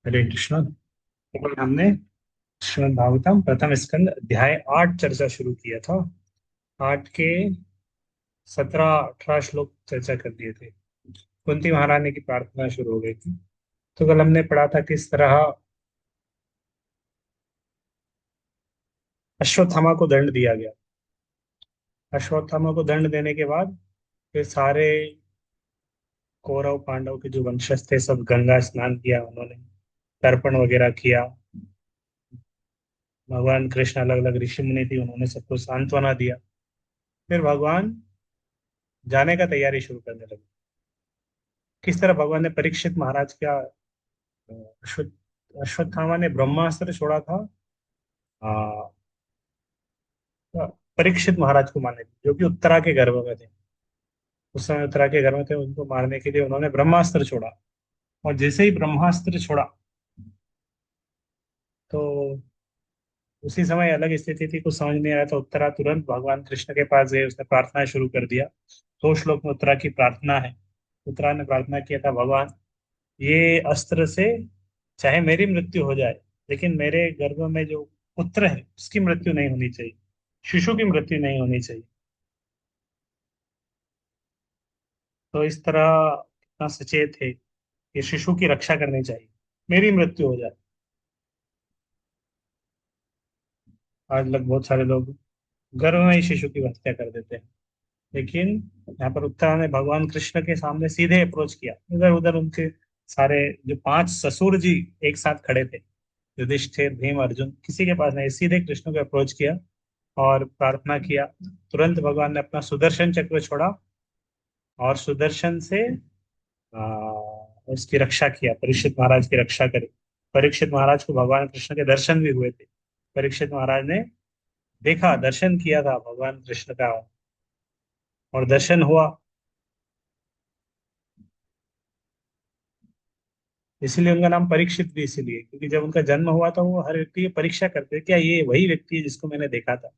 हरे कृष्ण। तो कल हमने श्रीमद् भागवतम प्रथम स्कंद अध्याय 8 चर्चा शुरू किया था। 8 के 17-18 श्लोक चर्चा कर दिए थे। कुंती महारानी की प्रार्थना शुरू हो गई थी। तो कल हमने पढ़ा था किस तरह अश्वत्थामा को दंड दिया गया। अश्वत्थामा को दंड देने के बाद फिर सारे कौरव पांडव के जो वंशज थे सब गंगा स्नान किया, उन्होंने तर्पण वगैरह किया। भगवान कृष्ण अलग अलग ऋषि मुनि थी, उन्होंने सबको सांत्वना दिया। फिर भगवान जाने का तैयारी शुरू करने लगे। किस तरह भगवान ने परीक्षित महाराज का अश्वत्थ अश्वत्थामा ने ब्रह्मास्त्र छोड़ा था। आ, परीक्षित महाराज को मारने, जो कि उत्तरा के गर्भ में थे। उस समय उत्तरा के गर्भ में थे, उनको मारने के लिए उन्होंने ब्रह्मास्त्र छोड़ा। और जैसे ही ब्रह्मास्त्र छोड़ा तो उसी समय अलग स्थिति थी, कुछ समझ नहीं आया था। उत्तरा तुरंत भगवान कृष्ण के पास गए, उसने प्रार्थना शुरू कर दिया। 2 श्लोक में उत्तरा की प्रार्थना है। उत्तरा ने प्रार्थना किया था, भगवान ये अस्त्र से चाहे मेरी मृत्यु हो जाए, लेकिन मेरे गर्भ में जो पुत्र है उसकी मृत्यु नहीं होनी चाहिए, शिशु की मृत्यु नहीं होनी चाहिए। तो इस तरह कितना सचेत है कि शिशु की रक्षा करनी चाहिए, मेरी मृत्यु हो जाए। आज लग बहुत सारे लोग गर्भ में ही शिशु की हत्या कर देते हैं। लेकिन यहाँ पर उत्तरा ने भगवान कृष्ण के सामने सीधे अप्रोच किया। इधर उधर उनके सारे जो 5 ससुर जी एक साथ खड़े थे, युधिष्ठिर भीम अर्जुन, किसी के पास नहीं, सीधे कृष्ण को अप्रोच किया और प्रार्थना किया। तुरंत भगवान ने अपना सुदर्शन चक्र छोड़ा और सुदर्शन से आ, उसकी रक्षा किया, परीक्षित महाराज की रक्षा करी। परीक्षित महाराज को भगवान कृष्ण के दर्शन भी हुए थे। परीक्षित महाराज ने देखा, दर्शन किया था भगवान कृष्ण का, और दर्शन हुआ। इसीलिए उनका नाम परीक्षित भी इसीलिए, क्योंकि जब उनका जन्म हुआ था वो हर व्यक्ति की परीक्षा करते थे, क्या ये वही व्यक्ति है जिसको मैंने देखा था,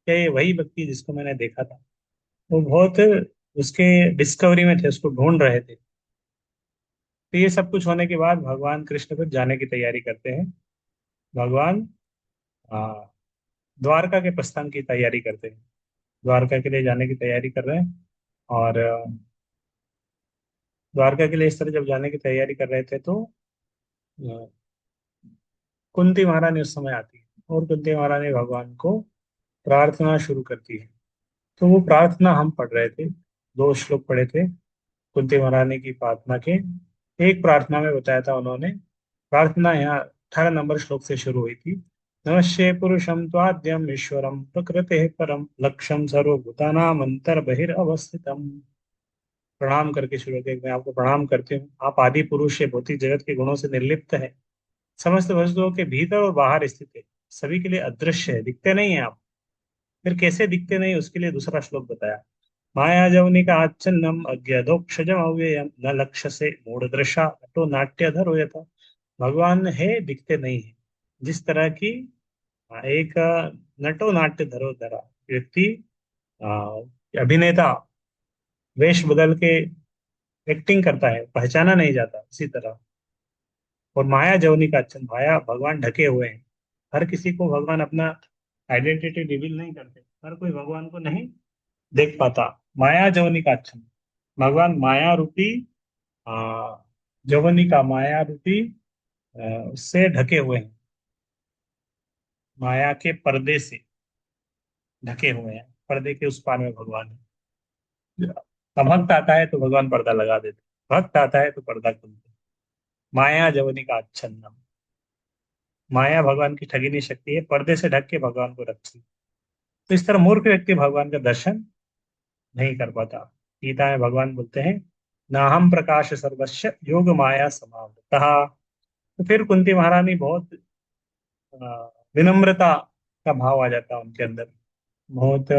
क्या ये वही व्यक्ति है जिसको मैंने देखा था। वो बहुत उसके डिस्कवरी में थे, उसको ढूंढ रहे थे। तो ये सब कुछ होने के बाद भगवान कृष्ण फिर जाने की तैयारी करते हैं। भगवान आ, द्वारका के प्रस्थान की तैयारी करते हैं, द्वारका के लिए जाने की तैयारी कर रहे हैं। और द्वारका के लिए इस तरह जब जाने की तैयारी कर रहे थे तो अ, कुंती महारानी उस समय आती है, और कुंती महारानी भगवान को प्रार्थना शुरू करती है। तो वो प्रार्थना हम पढ़ रहे थे, 2 श्लोक पढ़े थे कुंती महारानी की प्रार्थना के। एक प्रार्थना में बताया था उन्होंने, प्रार्थना यहाँ 18 नंबर श्लोक से शुरू हुई थी। नमस्ते पुरुषम त्वाद्यम ईश्वरम प्रकृते परम लक्ष्यम सर्वभूतानाम अंतर बहिर्अवस्थितम। प्रणाम करके शुरू किया, मैं आपको प्रणाम करती हूँ, आप आदि पुरुष है, भौतिक जगत के गुणों से निर्लिप्त है, समस्त वस्तुओं के भीतर और बाहर स्थित है, सभी के लिए अदृश्य है, दिखते नहीं है आप। फिर कैसे दिखते नहीं, उसके लिए दूसरा श्लोक बताया। माया जवनिका आच्छन्नम अज्ञाधोक्षजम अव्ययम न लक्ष्य से मूढ़ दृशा तो नाट्यधर हो था। भगवान है, दिखते नहीं है। जिस तरह की एक नटो नाट्य धरोधरा व्यक्ति, अभिनेता वेश बदल के एक्टिंग करता है, पहचाना नहीं जाता, इसी तरह। और माया जवनी का अच्छन, माया भगवान ढके हुए हैं। हर किसी को भगवान अपना आइडेंटिटी रिवील नहीं करते, हर कोई भगवान को नहीं देख पाता। माया जवनी का अच्छन, भगवान माया रूपी आ, जवनी का माया रूपी उससे ढके हुए हैं, माया के पर्दे से ढके हुए हैं। पर्दे के उस पार में भगवान है। अब भक्त आता है तो भगवान पर्दा लगा देते, भक्त आता है तो पर्दा खुलते। माया जवनी का अच्छन्नम, माया भगवान की ठगिनी शक्ति है, पर्दे से ढक के भगवान को रखती है। तो इस तरह मूर्ख व्यक्ति भगवान का दर्शन नहीं कर पाता। गीता में भगवान बोलते हैं, नाहम प्रकाश सर्वस्व योग माया समावृतः। तो फिर कुंती महारानी बहुत विनम्रता का भाव आ जाता है उनके अंदर, बहुत अ,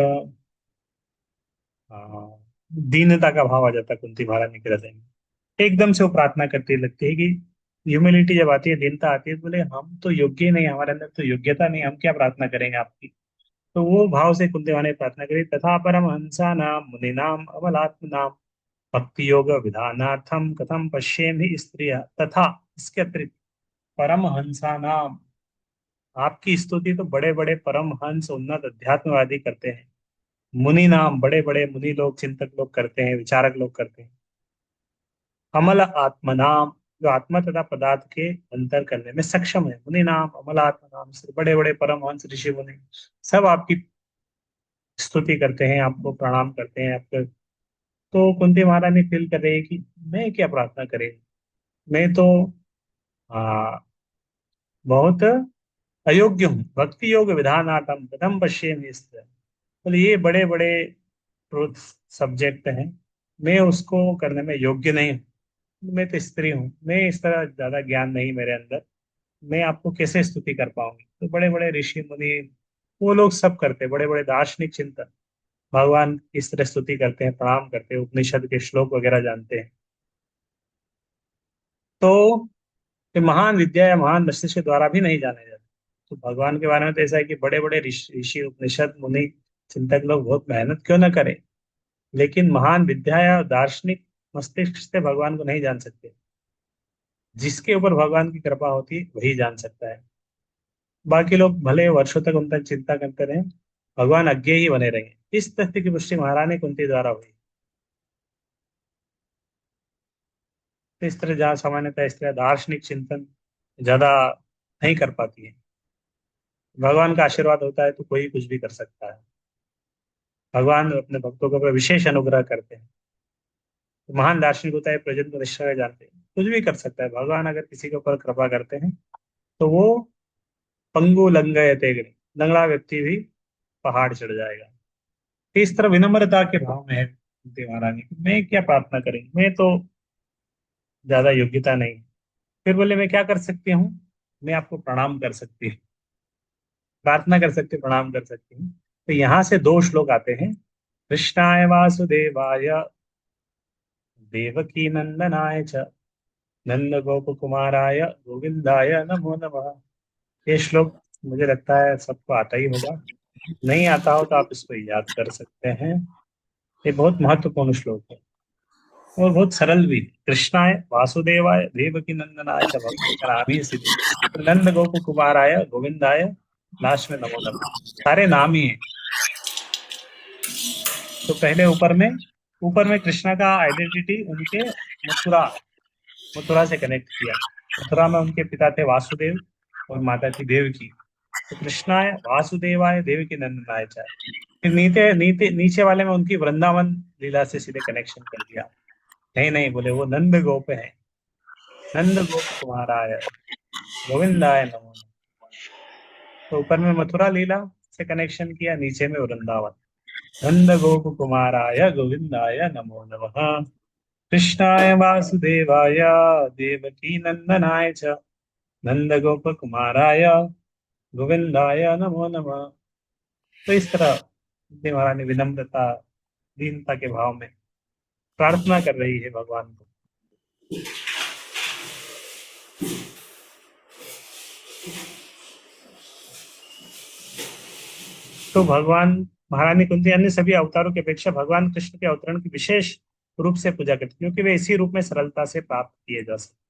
दीनता का भाव आ जाता है कुंती महारानी के हृदय में। एकदम से वो प्रार्थना करती लगती है कि ह्यूमिलिटी जब आती है, दीनता आती है, तो बोले हम तो योग्य ही नहीं, हमारे अंदर तो योग्यता नहीं, हम क्या प्रार्थना करेंगे आपकी। तो वो भाव से कुंती महारानी प्रार्थना करी, तथा परम हंसा नाम मुनि नाम अमलात्म नाम भक्ति योग विधानार्थम कथम पश्येमि स्त्रिय तथा, इसके अतिरिक्त परमहंसा नाम, आपकी स्तुति तो बड़े बड़े परमहंस उन्नत अध्यात्मवादी करते हैं। मुनि नाम, बड़े बड़े मुनि लोग, चिंतक लोग करते हैं, विचारक लोग करते हैं। अमल आत्मा नाम, जो आत्मा तथा पदार्थ के अंतर करने में सक्षम है। मुनि नाम, अमल आत्मा नाम से बड़े बड़े परमहंस ऋषि मुनि सब आपकी स्तुति करते हैं, आपको प्रणाम करते हैं आपको। तो कुंती महारानी फील कर रही है कि मैं क्या प्रार्थना करें, मैं तो आ, बहुत अयोग्य हूँ। भक्ति योग विधानाटम कथम पश्येमि स्थिर। तो ये बड़े बड़े ट्रुथ सब्जेक्ट हैं, मैं उसको करने में योग्य नहीं हूँ। मैं तो स्त्री हूँ, मैं इस तरह ज्यादा ज्ञान नहीं मेरे अंदर, मैं आपको कैसे स्तुति कर पाऊंगी। तो बड़े बड़े ऋषि मुनि वो लोग सब करते, बड़े बड़े दार्शनिक चिंतन भगवान की इस तरह स्तुति करते हैं, प्रणाम करते हैं, उपनिषद के श्लोक वगैरह जानते हैं। तो ये महान विद्या या महान मस्तिष्क के द्वारा भी नहीं जाने जाते। तो भगवान के बारे में तो ऐसा है कि बड़े बड़े ऋषि ऋषि, उपनिषद मुनि चिंतक लोग बहुत मेहनत क्यों ना करें, लेकिन महान विद्या या दार्शनिक मस्तिष्क से भगवान को नहीं जान सकते। जिसके ऊपर भगवान की कृपा होती है वही जान सकता है। बाकी लोग भले वर्षों तक उन तक चिंता करते रहे, भगवान अज्ञेय ही बने रहेंगे। इस तथ्य की पुष्टि महारानी कुंती द्वारा हुई। तो इस तरह जहाँ सामान्यतः इस तरह दार्शनिक चिंतन ज्यादा नहीं कर पाती है, भगवान का आशीर्वाद होता है तो कोई कुछ भी कर सकता है। भगवान अपने भक्तों के ऊपर विशेष अनुग्रह करते हैं। तो महान दार्शनिक होता है, प्रजन को निश्चय जानते हैं, कुछ भी कर सकता है भगवान। अगर किसी के ऊपर कृपा करते हैं तो वो पंगु लंगयते गिरि, लंगड़ा व्यक्ति भी पहाड़ चढ़ जाएगा। तो इस तरह विनम्रता के भाव में है कुंती महारानी की, मैं क्या प्रार्थना करेंगी, मैं तो ज्यादा योग्यता नहीं। फिर बोले मैं क्या कर सकती हूँ, मैं आपको प्रणाम कर सकती हूँ, प्रार्थना कर सकती हूँ, प्रणाम कर सकती हूँ। तो यहाँ से दो श्लोक आते हैं। कृष्णाय वासुदेवाय देवकी नंदनाय च नंद गोप कुमाराय गोविंदाय नमो नमः। ये श्लोक मुझे लगता है सबको आता ही होगा, नहीं आता हो तो आप इसको याद कर सकते हैं। ये बहुत महत्वपूर्ण श्लोक है और बहुत सरल भी। कृष्णाय वासुदेवाय देवकी नंदनाय च, भक्तों का नाम ही सीधे नंद गोप कुमाराय गोविंदाय, लास्ट में नमो नमः, सारे नाम ही है। तो पहले ऊपर में कृष्णा का आइडेंटिटी उनके मथुरा मथुरा से कनेक्ट किया। मथुरा में उनके पिता थे वासुदेव और माता थी देवकी। तो कृष्णाय वासुदेवाय देवकी नंदनाय च। फिर नीचे नीचे नीचे वाले में उनकी वृंदावन लीला से सीधे कनेक्शन कर दिया। नहीं नहीं बोले, वो नंद गोप है, नंद गोप कुमाराय गोविंदाय नमो नमः। तो ऊपर में मथुरा लीला से कनेक्शन किया, नीचे में वृंदावन। नंद गोप कुमाराय गोविंदाय नमो नमः। कृष्णाय वासुदेवाय देवकी नंदनाय च नंद गोप कुमाराय गोविंदाय नमो नमः। तो इस तरह कुंती महारानी विनम्रता दीनता के भाव में प्रार्थना कर रही है भगवान को। तो भगवान महारानी कुंती अन्य सभी अवतारों की अपेक्षा भगवान कृष्ण के अवतरण की विशेष रूप से पूजा करती, क्योंकि वे इसी रूप में सरलता से प्राप्त किए जा सकते।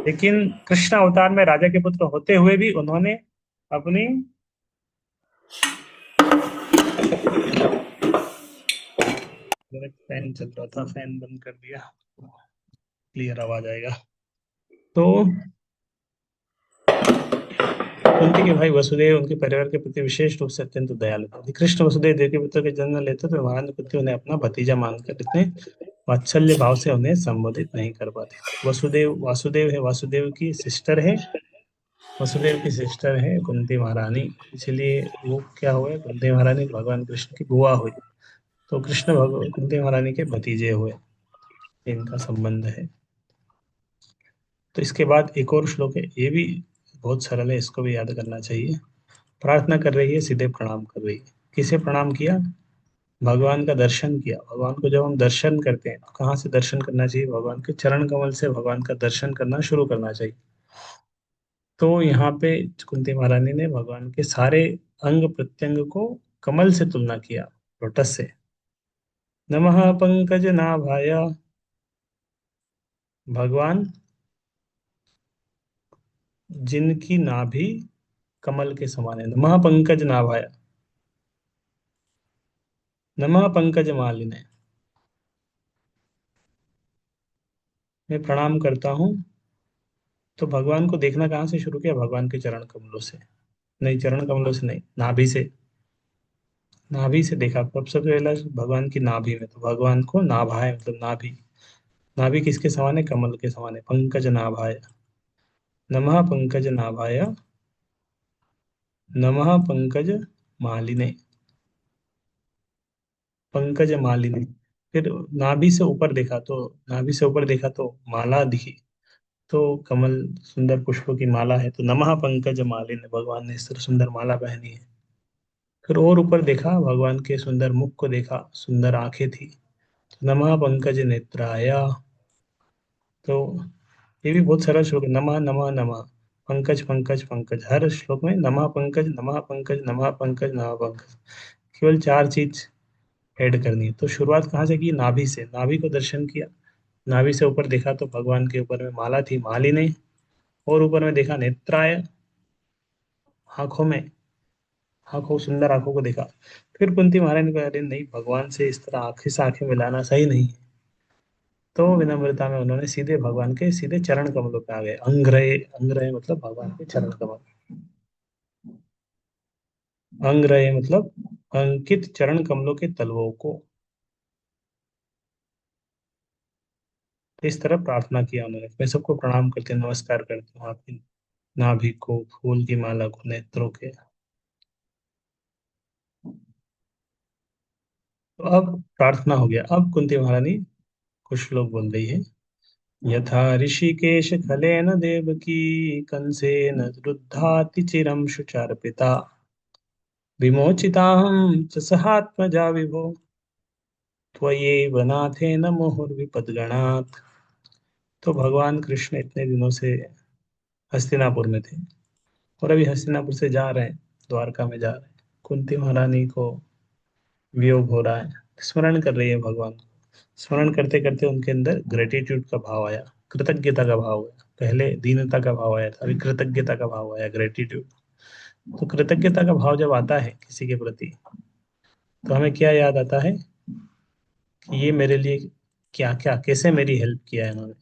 लेकिन कृष्ण अवतार में राजा के पुत्र होते हुए भी उन्होंने अपनी, फैन चल रहा था, फैन बंद कर दिया, क्लियर आवाज आएगा। तो कुंती के भाई वसुदेव उनके परिवार के प्रति विशेष रूप से अत्यंत दयालु थे। कृष्ण वसुदेव देवकी पुत्र के जन्म लेते तो महारानी कुंती उन्हें अपना भतीजा मानकर इतने वात्सल्य भाव से उन्हें संबोधित नहीं कर पाते। वसुदेव वासुदेव है, वासुदेव की सिस्टर है, वसुदेव की सिस्टर है कुंती महारानी, इसलिए वो क्या हुए, कुंती महारानी भगवान कृष्ण की बुआ हुई। तो कृष्ण भगवान कुंती महारानी के भतीजे हुए, इनका संबंध है। तो इसके बाद एक और श्लोक है, ये भी बहुत सरल है, इसको भी याद करना चाहिए। प्रार्थना कर रही है, सीधे प्रणाम कर रही है। किसे प्रणाम किया, भगवान का दर्शन किया। भगवान को जब हम दर्शन करते हैं तो कहाँ से दर्शन करना चाहिए, भगवान के चरण कमल से भगवान का दर्शन करना शुरू करना चाहिए। तो यहाँ पे कुंती महारानी ने भगवान के सारे अंग प्रत्यंग को कमल से तुलना किया, लोटस से। नमः पंकजनाभाय। भगवान जिनकी नाभि कमल के समान है, नमः पंकज नाभाय। नमः पंकज मालिने। मैं प्रणाम करता हूँ। तो भगवान को देखना कहाँ से शुरू किया? भगवान के चरण कमलों से। नहीं, चरण कमलों से नहीं, नाभि से। नाभि से देखा कब? सबसे पहला भगवान की नाभि में, तो भगवान को नाभाए मतलब नाभि। नाभि किसके समान है? कमल के समान है, पंकज नाभाय। नमः पंकज नाभाय। नमः पंकज मालिने। पंकज मालिनी। फिर नाभि से ऊपर देखा तो, नाभि से ऊपर देखा तो माला दिखी। तो कमल, सुंदर पुष्पों की माला है, तो नमः पंकज मालिनी, भगवान ने इस तरह सुंदर माला पहनी है। फिर और ऊपर देखा, भगवान के सुंदर मुख को देखा, सुंदर आंखें थी, तो नमः पंकज नेत्राय। तो ये भी बहुत सरल श्लोक है, नमः नमः नमः। पंकज पंकज पंकज, हर श्लोक में नमः पंकज नमः पंकज नमः पंकज नमः पंकज। केवल चार चीज ऐड करनी है। तो शुरुआत कहाँ से की? नाभि से। नाभि को दर्शन किया, नाभि से ऊपर देखा तो भगवान के ऊपर में माला थी, मालिनी। और ऊपर में देखा नेत्राय, आंखों में, आंखों, सुंदर आंखों को देखा। फिर कुंती महारानी ने कहा, अरे नहीं, भगवान से इस तरह आंखें से आंखें मिलाना सही नहीं है। तो विनम्रता में उन्होंने सीधे भगवान के सीधे चरण कमलों पे आ गए। अंग्रय, अंग्रय मतलब भगवान के चरण कमल। अंग्रय मतलब अंकित चरण कमलों के तलवों को। इस तरह प्रार्थना किया उन्होंने। मैं सबको प्रणाम करते, नमस्कार करता हूँ आपकी नाभि को, फूल की माला को, नेत्रों के। तो अब प्रार्थना हो गया। अब कुंती महारानी कुछ लोग बोल रही है। यथा ऋषिकेश खलेन देवकी कंसेन रुद्धाति चिरं शुचार्पिता विमोचिताहं च सहात्मजा विभो त्वयैव नाथेन मुहुर्विपद्गणात्। तो भगवान कृष्ण इतने दिनों से हस्तिनापुर में थे, और अभी हस्तिनापुर से जा रहे हैं, द्वारका में जा रहे हैं। कुंती महारानी को वियोग हो रहा है, स्मरण कर रही है भगवान को। स्मरण करते करते उनके अंदर ग्रेटिट्यूड का भाव आया, कृतज्ञता का भाव आया। पहले दीनता का भाव आया था, अभी कृतज्ञता का भाव आया, ग्रेटिट्यूड। तो कृतज्ञता का भाव जब आता है किसी के प्रति, तो हमें क्या याद आता है? कि ये मेरे लिए क्या क्या, कैसे मेरी हेल्प किया है इन्होंने,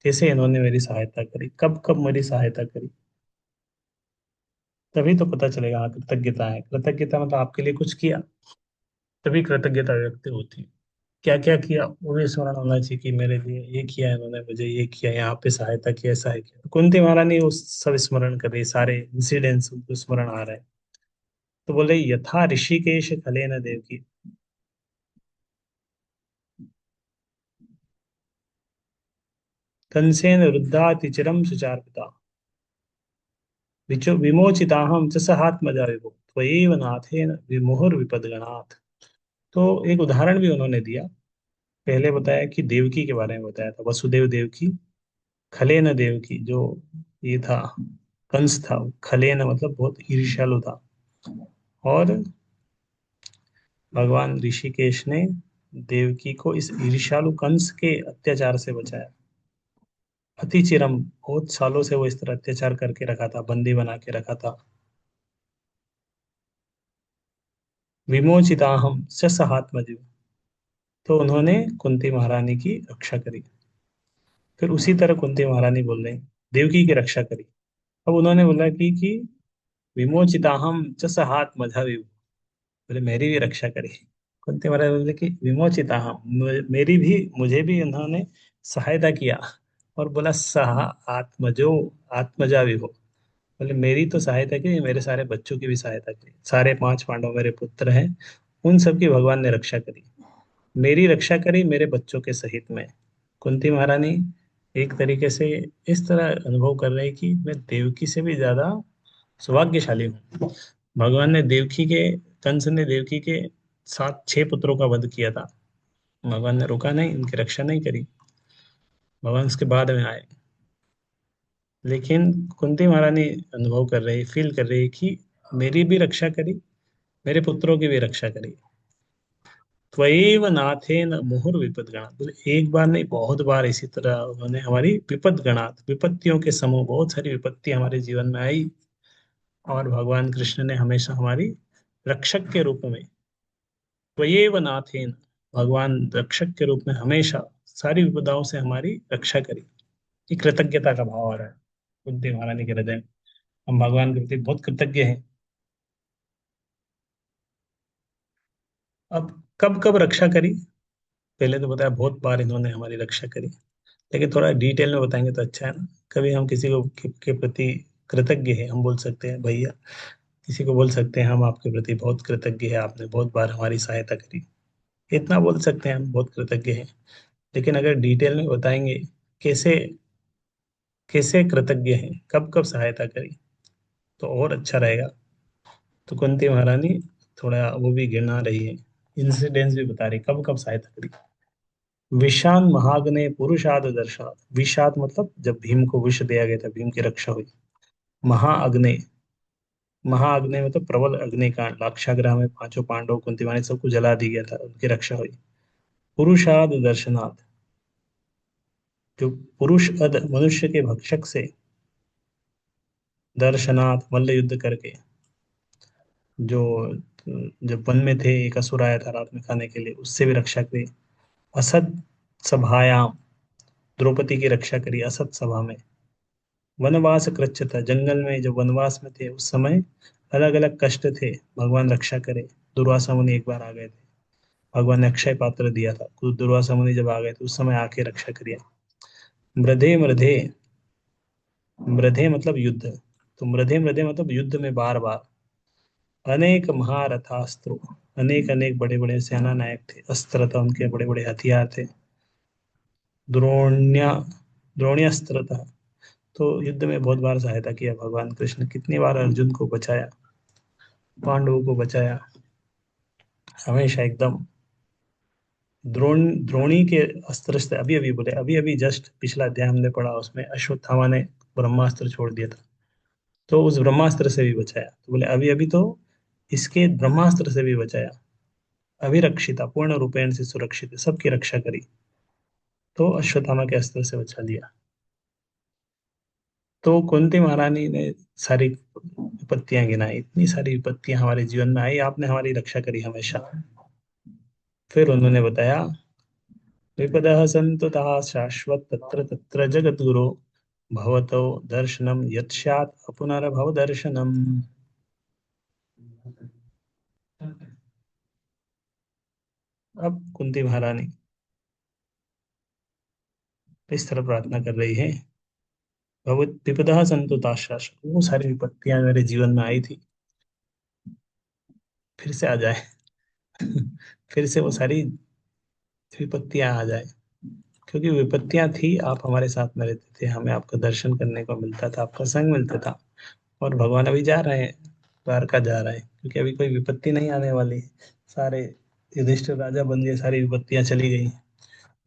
कैसे इन्होंने मेरी सहायता करी, कब कब मेरी सहायता करी। तभी तो पता चलेगा हाँ कृतज्ञता है। कृतज्ञता मतलब आपके लिए कुछ किया, तभी कृतज्ञता व्यक्त होती है। क्या क्या किया वो भी स्मरण होना चाहिए, कि मेरे लिए ये किया है इन्होंने, मुझे ये किया, यहाँ पे सहायता की, ऐसा है किया। तो कुंती महारानी उस सब स्मरण कर रही, सारे इंसिडेंट्स उनको स्मरण आ रहे हैं। तो बोले यथा ऋषिकेश खलेन देव की। कंसेन रुद्धातिचिरम सुचार्पिता विचो विमोचिताहम च सहात्मजा विभो त्वयैव नाथेन विमुहुर विपदगणात्। तो एक उदाहरण भी उन्होंने दिया। पहले बताया कि देवकी के बारे में बताया था, वसुदेव देवकी। खलेन देवकी जो ये था, कंस था, खलेन मतलब बहुत ईर्ष्यालु था। और भगवान ऋषिकेश ने देवकी को इस ईर्ष्यालु कंस के अत्याचार से बचाया। अति चिरम, बहुत सालों से वो इस तरह अत्याचार करके रखा था, बंदी बना के रखा था। विमोचिताहम स सहात्मजु। तो उन्होंने कुंती महारानी की रक्षा करी। फिर उसी तरह कुंती महारानी बोल रही, देवकी की रक्षा करी। अब उन्होंने बोला कि विमोचिताहम च सहात्मजा विभु, बोले मेरी भी रक्षा करी। कुंती महाराज बोले कि विमोचिता, हाँ, मेरी भी, मुझे भी उन्होंने सहायता किया। और बोला सहा आत्मजो, आत्मजा भी हो, बोले मेरी तो सहायता की, मेरे सारे बच्चों की भी सहायता की, सारे पांच पांडव मेरे पुत्र हैं, उन सबकी भगवान ने रक्षा करी। मेरी रक्षा करी मेरे बच्चों के सहित में। कुंती महारानी एक तरीके से इस तरह अनुभव कर रही कि मैं देवकी से भी ज्यादा सौभाग्यशाली हूँ। भगवान ने देवकी के, कंस ने देवकी के सात छह पुत्रों का वध किया था, भगवान ने रोका नहीं, उनकी रक्षा नहीं करी। भगवान उसके बाद में आए। लेकिन कुंती महारानी अनुभव कर रही, फील कर रही कि मेरी भी रक्षा करी, मेरे पुत्रों की भी रक्षा करी। त्वयैव नाथेन मुहुर विपदगणा, बोले एक बार नहीं बहुत बार इसी तरह उन्होंने हमारी विपदगणात, विपत्तियों के समूह, बहुत सारी विपत्ति हमारे जीवन में आई, और भगवान कृष्ण ने हमेशा हमारी रक्षक के रूप में, त्वयैव नाथेन, भगवान रक्षक के रूप में हमेशा सारी विपदाओं से हमारी रक्षा करी। ये कृतज्ञता का भाव आ रहा है कुंती महारानी के हृदय में। हम भगवान के प्रति बहुत कृतज्ञ हैं। अब कब कब रक्षा करी, पहले तो बताया बहुत बार इन्होंने हमारी रक्षा करी, लेकिन थोड़ा डिटेल में बताएंगे तो अच्छा है ना। कभी हम किसी को के प्रति कृतज्ञ है, हम बोल सकते हैं भैया, किसी को बोल सकते हैं हम आपके प्रति बहुत कृतज्ञ है, आपने बहुत बार हमारी सहायता करी, इतना बोल सकते हैं हम बहुत कृतज्ञ हैं। लेकिन अगर डिटेल में बताएंगे कैसे, कैसे कृतज्ञ हैं, कब कब सहायता करी, तो और अच्छा रहेगा। तो कुंती महारानी थोड़ा वो भी गिना रही है, इंसिडेंट्स भी बता रही कब कब सहायता करी। विषान महाग्ने पुरुषाद दर्शात, विषाद मतलब जब भीम को विष दिया गया था, भीम की रक्षा हुई। महाअग्नि, महाअग्नि मतलब प्रबल अग्निकांड, लाक्षागृह में पांचों पांडव कुंती महारानी सबको जला दिया गया था, उनकी रक्षा हुई। पुरुषाद दर्शनाथ, जो पुरुष अध मनुष्य के भक्षक से, दर्शनाथ मल्ल युद्ध करके, जो जब वन में थे एक असुर आया था रात में खाने के लिए, उससे भी रक्षा करी। असत सभायाम, द्रौपदी की रक्षा करी असत सभा में। वनवास कृच्छता, जंगल में जब वनवास में थे उस समय अलग अलग कष्ट थे, भगवान रक्षा करे। दुर्वासा मुनि एक बार आ गए थे, भगवान ने अक्षय पात्र दिया था, कुछ दुर्वासा मुनि जब आ गए थे उस समय आके रक्षा करिए। मृधे मृधे, मृधे मतलब युद्ध, तो मृधे मृधे मतलब युद्ध में बार बार। अनेक महारथास्त्रों, अनेक अनेक बड़े बड़े सेना नायक थे, अस्त्र था उनके, बड़े बड़े हथियार थे। द्रोण्या, द्रोण्यास्त्र था। तो युद्ध में बहुत बार सहायता किया भगवान कृष्ण, कितनी बार अर्जुन को बचाया, पांडवों को बचाया, हमेशा एकदम। द्रोणी के अस्त्र से, अभी अभी बोले, अभी अभी जस्ट पिछला अध्याय हमने पढ़ा, उसमें अश्वत्थामा ने ब्रह्मास्त्र छोड़ दिया था, तो उस ब्रह्मास्त्र से भी बचाया। तो बोले अभी अभी तो इसके ब्रह्मास्त्र से भी बचाया। अभिरक्षिता, पूर्ण रूपेण से सुरक्षित है, सबकी रक्षा करी, तो अश्वत्थामा के अस्त्र से बचा लिया। तो कुंती महारानी ने सारी विपत्तियां गिनाई, इतनी सारी विपत्तियां हमारे जीवन में आई, आपने हमारी रक्षा करी हमेशा। फिर उन्होंने बताया, विपदः सन्तु ताः शाश्वत तत्र तत्र जगद्गुरो, भवतो दर्शनम यत् स्यात् अपुनर्भव दर्शनम। अब कुंती महारानी इस तरह प्रार्थना कर रही है, भगवत विपदः सन्तु ताः शाश्वत, वो सारी विपत्तियां मेरे जीवन में आई थी, फिर से आ जाए। फिर से वो सारी विपत्तियां आ जाए, क्योंकि विपत्तियां थी, आप हमारे साथ में रहते थे, हमें आपका दर्शन करने को मिलता था, आपका संग मिलता था। और भगवान अभी जा रहे हैं, द्वारका जा रहे हैं, क्योंकि अभी कोई विपत्ति नहीं आने वाली। सारे युधिष्ठिर राजा बन गए, सारी विपत्तियां चली गई।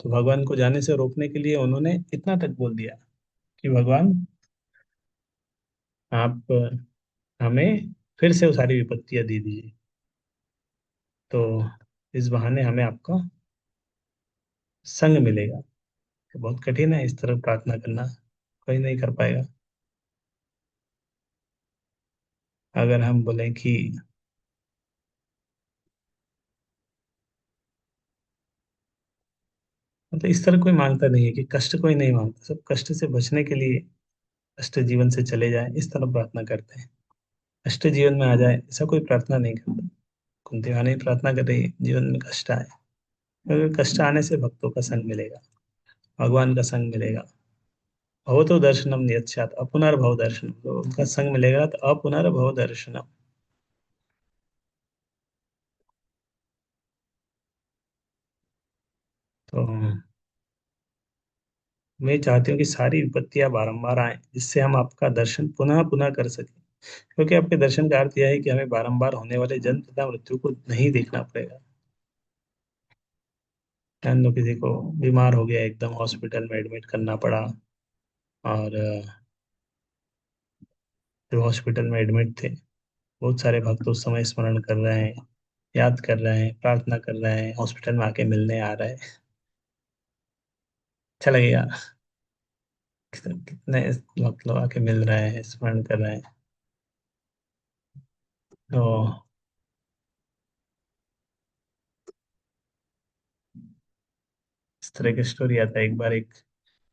तो भगवान को जाने से रोकने के लिए उन्होंने इतना तक बोल दिया कि भगवान आप हमें फिर से वो सारी विपत्तियां दे दीजिए, तो इस बहाने हमें आपका संग मिलेगा। तो बहुत कठिन है इस तरह प्रार्थना करना, कोई नहीं कर पाएगा। अगर हम बोलें कि, मतलब इस तरह कोई मांगता नहीं है कि कष्ट, कोई नहीं मांगता, सब कष्ट से बचने के लिए कष्ट जीवन से चले जाए इस तरह प्रार्थना करते हैं। कष्ट जीवन में आ जाए ऐसा कोई प्रार्थना नहीं करता। कुंती महारानी प्रार्थना कर रही है जीवन में कष्ट आए, क्योंकि कष्ट आने से भक्तों का संग मिलेगा, भगवान का संग मिलेगा। भव तो दर्शनम नियच्छात अपुनर्भव दर्शनम, तो उनका संग मिलेगा तो अपुनर्भव दर्शनम। तो मैं चाहती हूँ कि सारी विपत्तियां बारंबार आए, जिससे हम आपका दर्शन पुनः पुनः कर सकें, क्योंकि आपके दर्शन का अर्थ यह है कि हमें बारंबार होने वाले जन्म तथा मृत्यु को नहीं देखना पड़ेगा। मान लो किसी को बीमार हो गया, एकदम हॉस्पिटल में एडमिट करना पड़ा, और जो हॉस्पिटल में एडमिट थे बहुत सारे भक्त उस समय स्मरण कर रहे हैं, याद कर रहे हैं, प्रार्थना कर रहे हैं, हॉस्पिटल में आके मिलने आ रहे हैं। अच्छा लगेगा। कितने मतलब आके मिल रहे हैं, स्मरण कर रहे हैं। तो इस तरह की स्टोरी आता है। एक बार एक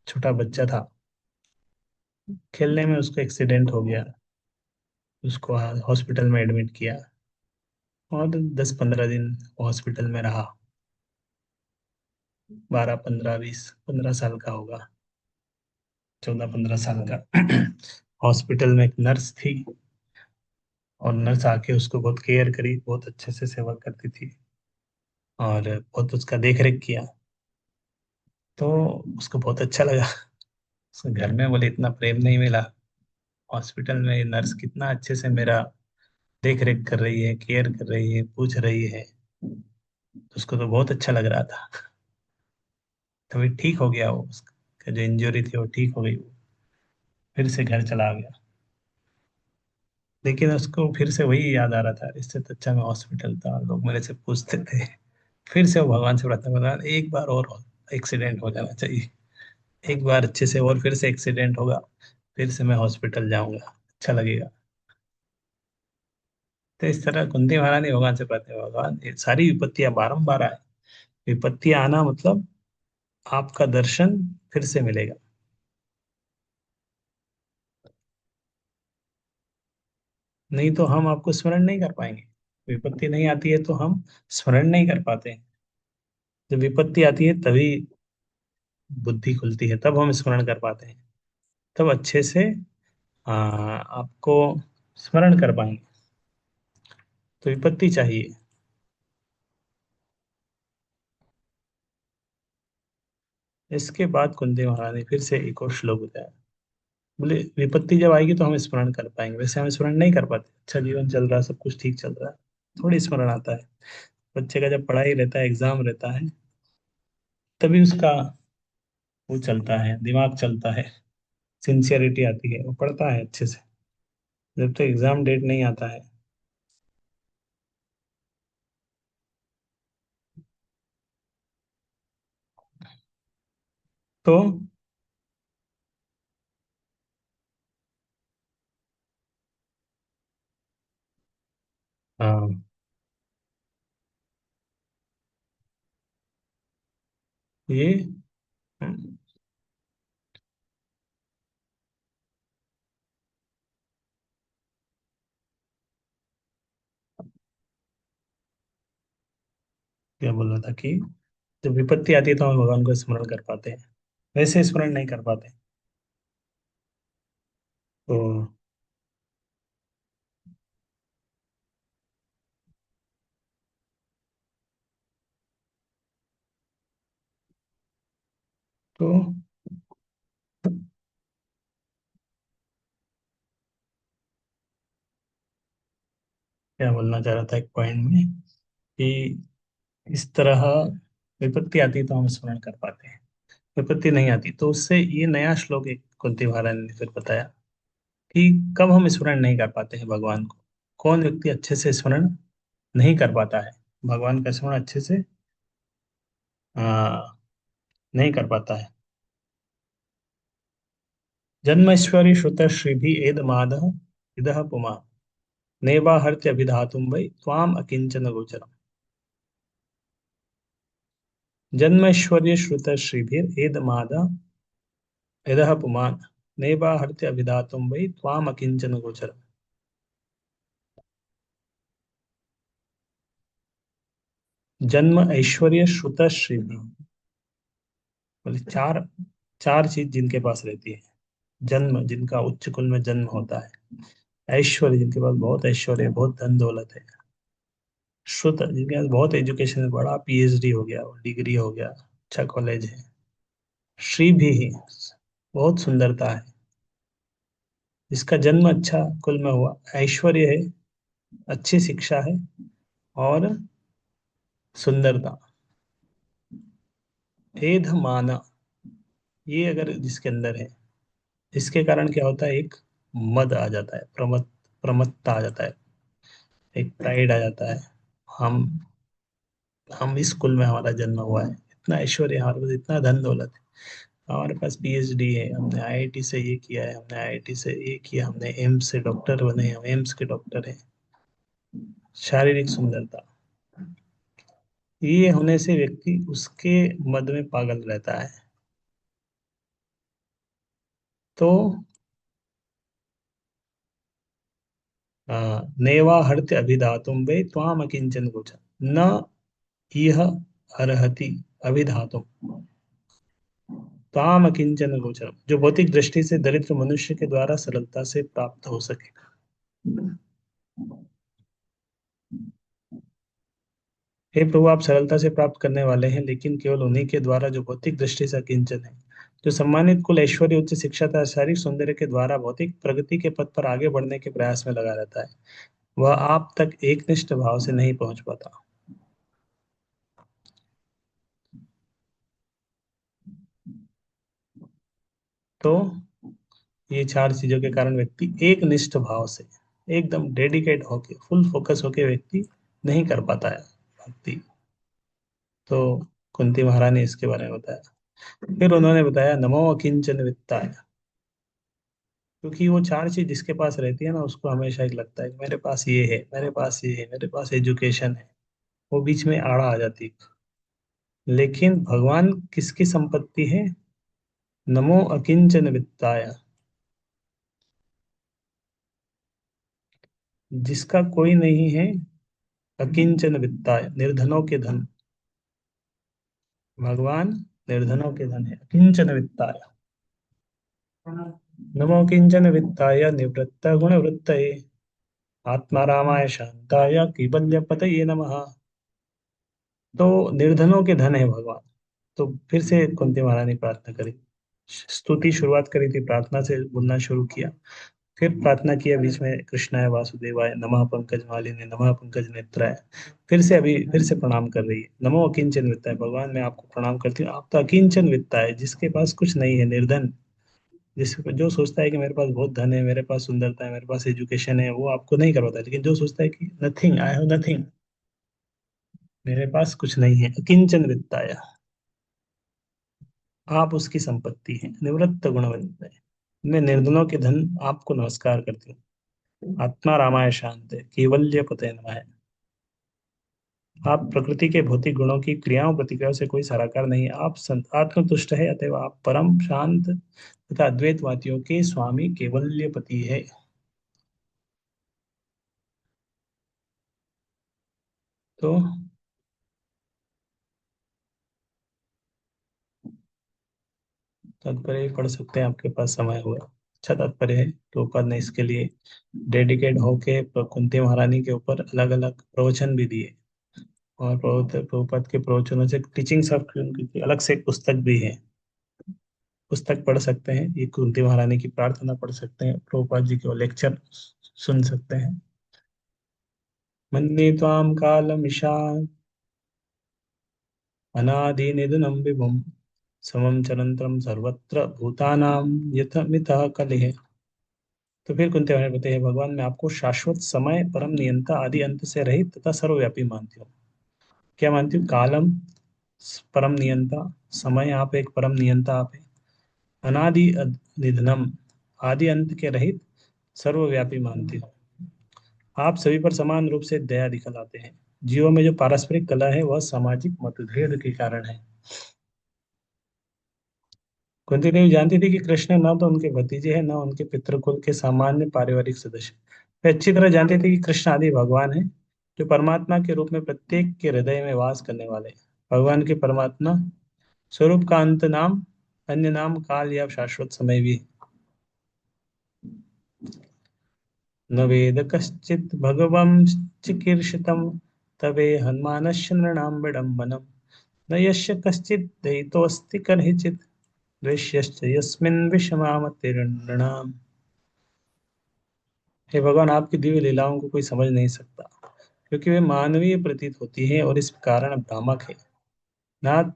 छोटा बच्चा था, खेलने में उसको एक्सीडेंट हो गया। उसको हॉस्पिटल में एडमिट किया और 10-15 दिन हॉस्पिटल में रहा। 12, 15, 20, 15 साल का होगा, 14, 15 साल का। हॉस्पिटल में एक नर्स थी, और नर्स आके उसको बहुत केयर करी, बहुत अच्छे से सेवा करती थी, और बहुत उसका देख रेख किया। तो उसको बहुत अच्छा लगा। उसके घर में बोले इतना प्रेम नहीं मिला। हॉस्पिटल में ये नर्स कितना अच्छे से मेरा देख रेख कर रही है, केयर कर रही है, पूछ रही है। तो उसको तो बहुत अच्छा लग रहा था। तो फिर ठीक हो गया, वो उसका जो इंजरी थी वो ठीक हो गई। फिर से घर चला गया। लेकिन उसको फिर से वही याद आ रहा था, इससे तो अच्छा मैं हॉस्पिटल था, लोग मेरे से पूछते थे। फिर से वो भगवान से प्रार्थना, भगवान एक बार और एक्सीडेंट हो जाना चाहिए, एक बार अच्छे से, और फिर से एक्सीडेंट होगा, फिर से मैं हॉस्पिटल जाऊंगा, अच्छा लगेगा। तो इस तरह कुंती महारानी भगवान से प्रार्थना, भगवान ये सारी विपत्तियां बारंबार आए। विपत्तियां आना मतलब आपका दर्शन फिर से मिलेगा। नहीं तो हम आपको स्मरण नहीं कर पाएंगे। विपत्ति नहीं आती है तो हम स्मरण नहीं कर पाते हैं। जब विपत्ति आती है तभी बुद्धि खुलती है, तब हम स्मरण कर पाते हैं, तब अच्छे से आपको स्मरण कर पाएंगे। तो विपत्ति चाहिए। इसके बाद कुंती महारानी फिर से एक और श्लोक बताया। बोले विपत्ति जब आएगी तो हम स्मरण कर पाएंगे, वैसे हम स्मरण नहीं कर पाते। अच्छा जीवन चल रहा है, सब कुछ ठीक चल रहा है, थोड़ी स्मरण आता है। बच्चे का जब पढ़ाई रहता है, एग्जाम रहता है, तभी उसका वो चलता है, दिमाग चलता है, सिंसियरिटी आती है, वो पढ़ता है अच्छे से। जब तक एग्जाम डेट नहीं आता है। तो हाँ, ये क्या बोल रहा था कि जब विपत्ति आती है तो हम भगवान को स्मरण कर पाते हैं, वैसे स्मरण नहीं कर पाते। तो तो क्या बोलना चाह रहा था एक पॉइंट में, कि इस तरह विपत्ति आती है तो हम स्मरण कर पाते हैं, विपत्ति नहीं आती तो उससे ये नया श्लोक एक कुंती महारानी ने फिर बताया कि कब हम स्मरण नहीं कर पाते हैं भगवान को। कौन व्यक्ति अच्छे से स्मरण नहीं कर पाता है, भगवान का स्मरण अच्छे से आ, नहीं कर पाता है। जन्मैश्वर्य श्रुत श्रीभि एद मादः इदः पुमा नेवाहर्त्य अभिधातुं वै त्वाम अकिंचन गोचरम्। जन्मैश्वर्य श्रुत श्रीभिर एद मादः इदः पुमान् नेवाहर्त्य अभिधातुं वै त्वाम अकिंचन गोचरम्। जन्म ऐश्वर्य श्रुत श्रीभि, बोले चार, चार चीज जिनके पास रहती है। जन्म, जिनका उच्च कुल में जन्म होता है। ऐश्वर्य, जिनके पास बहुत ऐश्वर्य है, बहुत धन दौलत है। श्रुत, जिनके पास बहुत एजुकेशन है, बड़ा पीएचडी हो गया, डिग्री हो गया, अच्छा कॉलेज है। श्री भी है, बहुत सुंदरता है, जिसका जन्म अच्छा कुल में हुआ, ऐश्वर्य है, अच्छी शिक्षा है, और सुंदरता। एध माना, ये अगर जिसके अंदर है, इसके कारण क्या होता है, एक मद आ जाता है, प्रमत्ता आ जाता है, एक प्राइड आ जाता है, हम हम इस कुल में हमारा जन्म हुआ है, इतना ऐश्वर्य हमारे पास, इतना धन दौलत है, हमारे पास पीएचडी है, हमने आईआईटी से ये किया है, हमने आईआईटी से ये किया, हमने एम्स से डॉक्टर बने, हम एम्स के डॉक्टर हैं। शारीरिक सुंदरता, ये होने से व्यक्ति उसके मद में पागल रहता है। तो नेवा हर्त्य अभिधातुम वे त्वाम अकिंचन गोचर न इह अर्हति अभिधातुम ताम अकिंचन गोचर, जो भौतिक दृष्टि से दरिद्र मनुष्य के द्वारा सरलता से प्राप्त हो सके। हे प्रभु, आप सरलता से प्राप्त करने वाले हैं, लेकिन केवल उन्हीं के द्वारा जो भौतिक दृष्टि से अकिंचन है। जो सम्मानित कुल ऐश्वर्य उच्च शिक्षा तथा शारीरिक सौंदर्य के द्वारा भौतिक प्रगति के पथ पर आगे बढ़ने के प्रयास में लगा रहता है, वह आप तक एकनिष्ठ भाव से नहीं पहुंच पाता। तो ये चार चीजों के कारण व्यक्ति एक निष्ठ भाव से, एकदम डेडिकेट होके, फुल फोकस होके व्यक्ति नहीं कर पाता है भक्ति। तो कुंती महारानी ने इसके बारे में बताया। फिर उन्होंने बताया नमो अकिंचन वित्ताय, क्योंकि वो चार चीज जिसके पास रहती है ना, उसको हमेशा एक लगता है कि मेरे पास ये है, मेरे पास ये है, मेरे पास एजुकेशन है, वो बीच में आड़ा आ जाती है। लेकिन भगवान किसकी संपत्ति है? नमो अकिंचन वित्ताय, जिसका कोई नहीं है, अकिंचन वित्ताय, निर्धनों के धन। भगवान निर्धनों के धन है, अकिंचन वित्ताय। नमो किंचन वित्ताय निवृत्त गुण वृत्तये आत्मा रामाय शांताय कैवल्य पतये नमः। तो निर्धनों के धन है भगवान। तो फिर से कुंती महारानी ने प्रार्थना करी, स्तुति शुरुआत करी थी, प्रार्थना से बोलना शुरू किया, फिर प्रार्थना किया बीच में कृष्णाय वासुदेवाय नमः पंकज मालिनी नमः पंकज नेत्राय। फिर से अभी फिर से प्रणाम कर रही है, नमो अकिंचन वित्ताय, भगवान मैं आपको प्रणाम करती हूँ, आप तो अकिंचन वित्ता है, जिसके पास कुछ नहीं है, निर्धन। जिस जो सोचता है कि मेरे पास बहुत धन है, मेरे पास सुंदरता है, मेरे पास एजुकेशन है, वो आपको नहीं करवाता, लेकिन जो सोचता है कि नथिंग, आई हैव नथिंग, मेरे पास कुछ नहीं है, अकिंचन वित्ताय, आप उसकी संपत्ति हैं, निवृत्त गुणवंत है। मैं निर्धनों के धन आपको नमस्कार करती हूँ। आत्मा रामाय शांत है, कैवल्य पते नमः है। आप प्रकृति के भौतिक गुणों की क्रियाओं प्रतिक्रियाओं से कोई सराकार नहीं है, आप संत आत्मतुष्ट है, अतएव आप परम शांत तथा अद्वैतवादियों के स्वामी कैवल्य पति है। तो तात्पर्य पढ़ सकते हैं, आपके पास समय हुआ, अच्छा तात्पर्य है। तो पद ने इसके लिए डेडिकेट होके कुंती महारानी के ऊपर अलग अलग प्रवचन भी दिए, और प्रभुपद के प्रवचनों से टीचिंग्स ऑफ की अलग से एक पुस्तक भी है, पुस्तक पढ़ सकते हैं, ये कुंती महारानी की प्रार्थना पढ़ सकते हैं, प्रभुपाद जी के लेक्चर सुन सकते हैं। मन्ये त्वां कालमिषान् अनादिनिधनं विभुम् समं चरन्तं सर्वत्र भूतानां यथमितः कलिः। तो फिर कुंती महारानी बताइए, भगवान मैं आपको शाश्वत समय, परम नियंता, आदि अंत से रहित तथा सर्वव्यापी मानती हूँ। क्या मानती हूँ? कालम परम नियंता, समय आप एक परम नियंता आप है, अनादि निधनम, आदि अंत के रहित, सर्वव्यापी मानती हूँ। आप सभी पर समान रूप से दया दिखलाते हैं। जीवों में जो पारस्परिक कला है वह सामाजिक मतभेद के कारण है। कुंती देवी जानती थी कि कृष्ण न तो उनके भतीजे हैं, न उनके पितृकुल के सामान्य पारिवारिक सदस्य। वे अच्छी तरह जानती थी कि कृष्ण आदि भगवान हैं, जो परमात्मा के रूप में प्रत्येक के हृदय में वास करने वाले हैं। भगवान के परमात्मा स्वरूप का अंत नाम, अन्य नाम काल या शाश्वत समय भी है। न वेद कश्चित् भगवं चिकीर्षितं तवे हनुमानस्य नृणां विडम्बनम् न यस्य कश्चित् दयितोऽस्ति कर्हिचित् द्वेष्यश्च यस्मिन् विषमामतिर्नृणाम्। हे भगवान, आपकी दिव्य लीलाओं को कोई समझ नहीं सकता, क्योंकि वे मानवीय प्रतीत होती है और इस कारण भ्रामक है। ना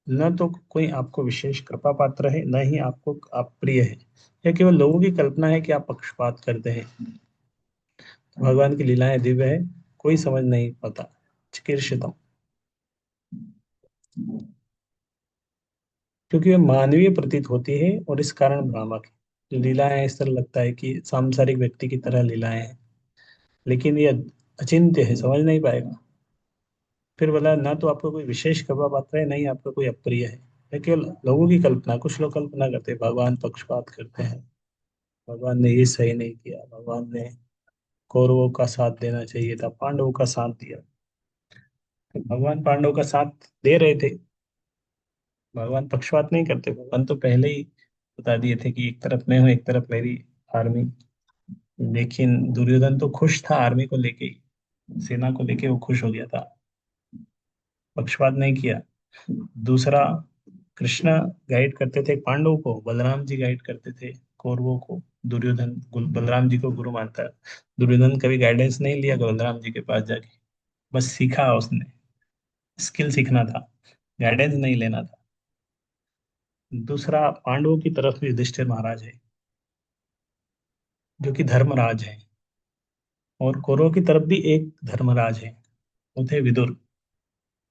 न तो कोई आपको विशेष कृपा पात्र है, न ही आपको आप प्रिय है। यह केवल लोगों की कल्पना है कि आप पक्षपात करते हैं। भगवान की लीलाएं दिव्य है, कोई समझ नहीं पाता। चिकीर्षितम, क्योंकि वे मानवीय प्रतीत होती है और इस कारण भ्रामक है। जो लीलाएं हैं, इस तरह लगता है कि सांसारिक व्यक्ति की तरह लीलाएं हैं, लेकिन ये अचिंत्य है, समझ नहीं पाएगा। फिर बोला, ना तो आपको कोई विशेष कृपा पात्र है, नहीं आपका कोई अप्रिय है। ये केवल लोगों की कल्पना, कुछ लोग कल्पना करते हैं भगवान पक्षपात करते हैं, भगवान ने ये सही नहीं किया, भगवान ने कौरवों का साथ देना चाहिए था, पांडवों का साथ दिया। तो भगवान पांडवों का साथ दे रहे थे, भगवान पक्षपात नहीं करते। भगवान तो पहले ही बता दिए थे कि एक तरफ मैं हूँ, एक तरफ मेरी आर्मी। लेकिन दुर्योधन तो खुश था आर्मी को लेके ही, सेना को लेके वो खुश हो गया था, पक्षपात नहीं किया। दूसरा, कृष्ण गाइड करते थे पांडवों को, बलराम जी गाइड करते थे कौरवों को। दुर्योधन बलराम जी को गुरु मानता है। दुर्योधन कभी गाइडेंस नहीं लिया बलराम जी के पास जाके, बस सीखा उसने, स्किल सीखना था, गाइडेंस नहीं लेना था। दूसरा, पांडवों की तरफ भी युधिष्ठिर महाराज है, जो कि धर्मराज है। और कौरवों की तरफ भी एक धर्मराज है, वो थे विदुर।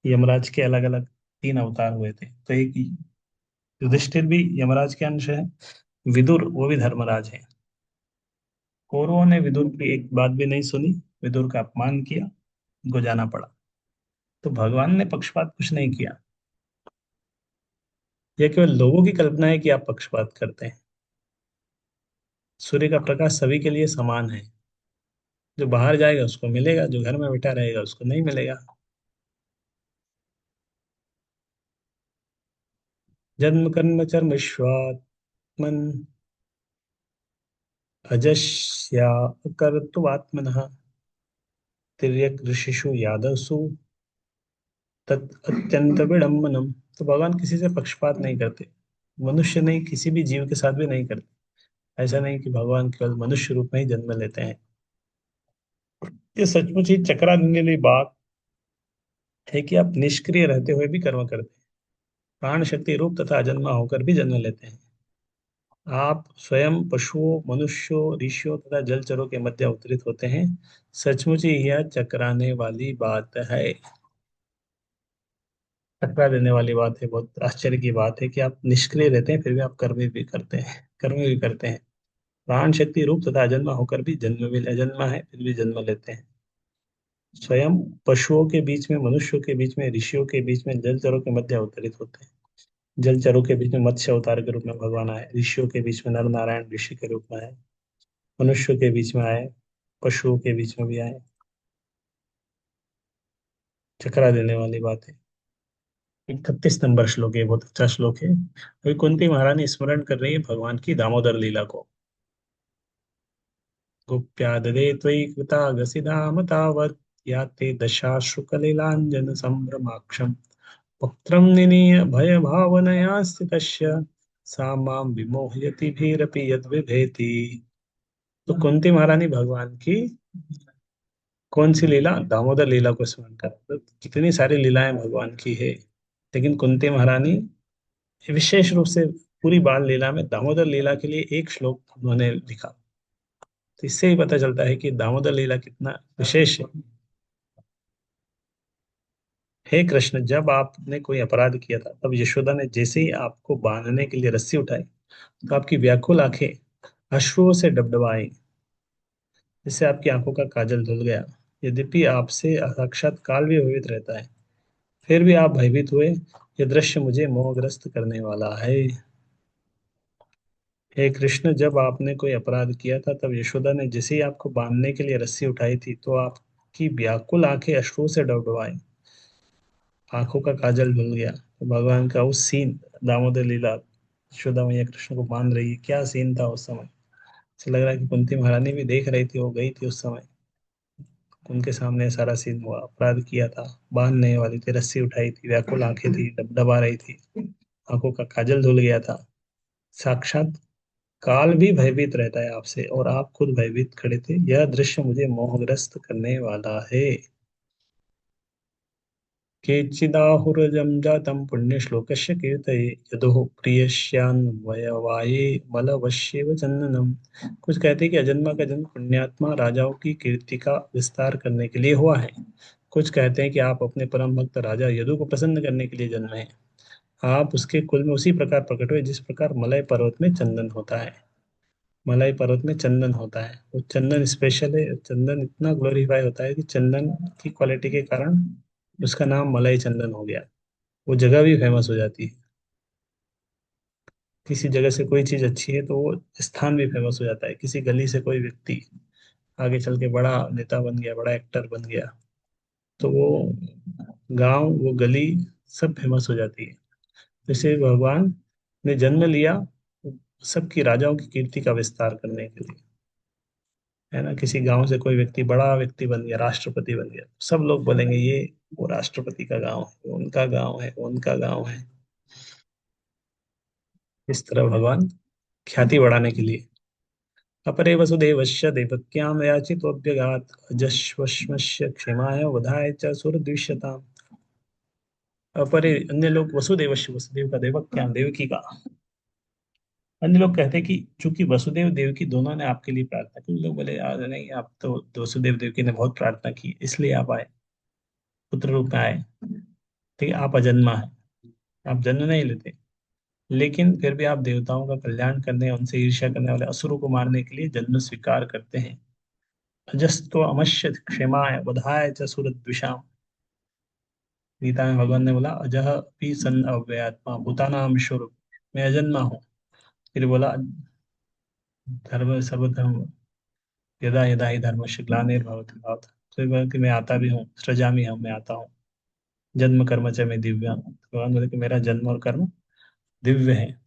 यमराज के अलग अलग 3 अवतार हुए थे, तो एक युधिष्ठिर भी यमराज के अंश है, विदुर वो भी धर्मराज है। कौरवों ने विदुर की एक बात भी नहीं सुनी, विदुर का अपमान किया, उनको जाना पड़ा। तो भगवान ने पक्षपात कुछ नहीं किया। यह केवल लोगों की कल्पना है कि आप पक्षपात करते हैं। सूर्य का प्रकाश सभी के लिए समान है, जो बाहर जाएगा उसको मिलेगा, जो घर में बैठा रहेगा उसको नहीं मिलेगा। जन्म कर्म चर्मश्वात्मन अजस्या कर्तुवात्मनः तिर्यक ऋषिषु यादवसु तत् अत्यंत विडम्बनम। तो भगवान किसी से पक्षपात नहीं करते, मनुष्य नहीं, किसी भी जीव के साथ भी नहीं करते। ऐसा नहीं कि भगवान केवल मनुष्य रूप में ही जन्म लेते हैं। ये सचमुच ही चकरा देने वाली बात है कि आप निष्क्रिय रहते हुए भी कर्म करते हैं, प्राण शक्ति रूप तथा अजन्मा होकर भी जन्म लेते हैं। आप स्वयं पशुओं, मनुष्यों, ऋषियों तथा जलचरों के मध्य अवतरित होते हैं। सचमुच ही यह चकराने वाली बात है, टकरा देने वाली बात है। बहुत आश्चर्य की बात है कि आप निष्क्रिय रहते हैं फिर भी आप कर्म भी करते हैं। प्राण शक्ति रूप तथा अजन्मा होकर भी जन्म भी अजन्मा है फिर भी जन्म लेते हैं। स्वयं पशुओं के बीच में, मनुष्यों के बीच में, ऋषियों के बीच में, जलचरों के मध्य अवतरित होते हैं। जलचरों के बीच में मत्स्य अवतार के रूप में भगवान आए, ऋषियों के बीच में नर नारायण ऋषि के रूप में आए, मनुष्यों के बीच में आए, पशुओं के बीच में भी आए। चकरा देने वाली बात है। 31 नंबर श्लोक है, बहुत अच्छा श्लोक है। अभी कुंती महारानी स्मरण कर रही है भगवान की दामोदर लीला को। गोप्याददे त्वयि कृतागसिधाम तावत् या ते दशाश्रुकलिलाञ्जन सम्भ्रमाक्षम् वक्त्रं निनीय भयभावनया स्थितस्य सा मां विमोहयति भीरपि यद्विभेति। तो कुंती महारानी भगवान की कौन सी लीला, दामोदर लीला को स्मरण कर, तो कितनी सारी लीलाएं भगवान की है, लेकिन कुंती महारानी विशेष रूप से पूरी बाल लीला में दामोदर लीला के लिए एक श्लोक उन्होंने लिखा। तो इससे ही पता चलता है कि दामोदर लीला कितना विशेष है। हे कृष्ण, जब आपने कोई अपराध किया था तब यशोदा ने जैसे ही आपको बांधने के लिए रस्सी उठाई, तो आपकी व्याकुल आंखें अश्रुओं से डबडबाई, जिससे आपकी आंखों का काजल धुल गया। यद्यपि आपसे साक्षात काल भी भयभीत रहता है, फिर भी आप भयभीत हुए। यह दृश्य मुझे मोहग्रस्त करने वाला है। हे कृष्ण, जब आपने कोई अपराध किया था तब यशोदा ने जैसे ही आपको बांधने के लिए रस्सी उठाई थी, तो आपकी व्याकुल आंखें अश्रुओं से डबडबाई, आंखों का काजल धुल गया। तो भगवान का उस सीन, दामोदर लीला, यशोदा मैया कृष्ण को बांध रही है, क्या सीन था उस समय। ऐसा लग रहा है कि कुंती महारानी भी देख रही थी, वो गई थी उस समय, उनके सामने सारा सीन हुआ। अपराध किया था, बांधने वाली थी, रस्सी उठाई थी, व्याकुल आंखें थी, डबडबा रही थी, आंखों का काजल धुल गया था। साक्षात काल भी भयभीत रहता है आपसे, और आप खुद भयभीत खड़े थे। यह दृश्य मुझे मोहग्रस्त करने वाला है। केचिदाहुरजं जातं पुण्यश्लोकस्य कीर्तये यदुः प्रियस्यान्वयवाये मलवश्येव चन्दनम्। कुछ कहते हैं कि अजन्मा का जन्म पुण्यात्मा राजाओं की कीर्ति का विस्तार करने के लिए हुआ है। कुछ कहते हैं कि आप अपने परम भक्त राजा यदु को प्रसन्न करने के लिए जन्मे हैं। आप उसके कुल में उसी प्रकार प्रकट हुए जिस प्रकार मलय पर्वत में चंदन होता है। मलय पर्वत में चंदन होता है, वो चंदन स्पेशल है, चंदन इतना ग्लोरीफाई होता है कि चंदन की क्वालिटी के कारण उसका नाम मलय चंदन हो गया। वो जगह भी फेमस हो जाती है। किसी जगह से कोई चीज अच्छी है तो वो स्थान भी फेमस हो जाता है। किसी गली से कोई व्यक्ति आगे चल के बड़ा नेता बन गया, बड़ा एक्टर बन गया, तो वो गांव, वो गली सब फेमस हो जाती है। जैसे भगवान ने जन्म लिया सबकी राजाओं की कीर्ति का विस्तार करने के लिए, है ना। किसी गांव से कोई व्यक्ति बड़ा व्यक्ति बन गया, राष्ट्रपति बन गया, सब लोग बोलेंगे ये वो राष्ट्रपति का गांव है, वो उनका गांव है, वो उनका गांव है। इस तरह भगवान ख्याति बढ़ाने के लिए अपरे वसुदेवस्य देवक्याम याचितोऽभ्यगात् अजश्वश्मस्य क्षेमाय वधाय च सुरद्विषताम्। अपरे अन्य लोग वसुदेवस्य, वसुदेव का, देवक्याम देवकी का। अन्य लोग कहते हैं कि चूंकि वसुदेव देवकी दोनों ने आपके लिए प्रार्थना की, लोग बोले यार नहीं, आप तो वसुदेव देवकी ने बहुत प्रार्थना की इसलिए आप आए, पुत्र रूप में आए। ठीक है, आप अजन्मा है, आप जन्म नहीं लेते, लेकिन फिर भी आप देवताओं का कल्याण करने, उनसे ईर्ष्या करने वाले असुरों को मारने के लिए जन्म स्वीकार करते हैं। अजस्तो अमश्य क्षेमाय वधाय च सुरद्विषाम। गीता में भगवान ने बोला अजह भी सन अव्ययात्मा भूतानाम शुर, मैं अजन्मा हूँ। फिर बोला धर्म सर्वधर्म यदा यदा ही धर्मस्य ग्लानिर्भवति भारत। फिर बोला कि मैं आता भी हूँ, सृजामि हम, मैं आता हूँ। जन्म कर्म च मैं दिव्या, भगवान बोले कि मेरा जन्म और कर्म दिव्य है।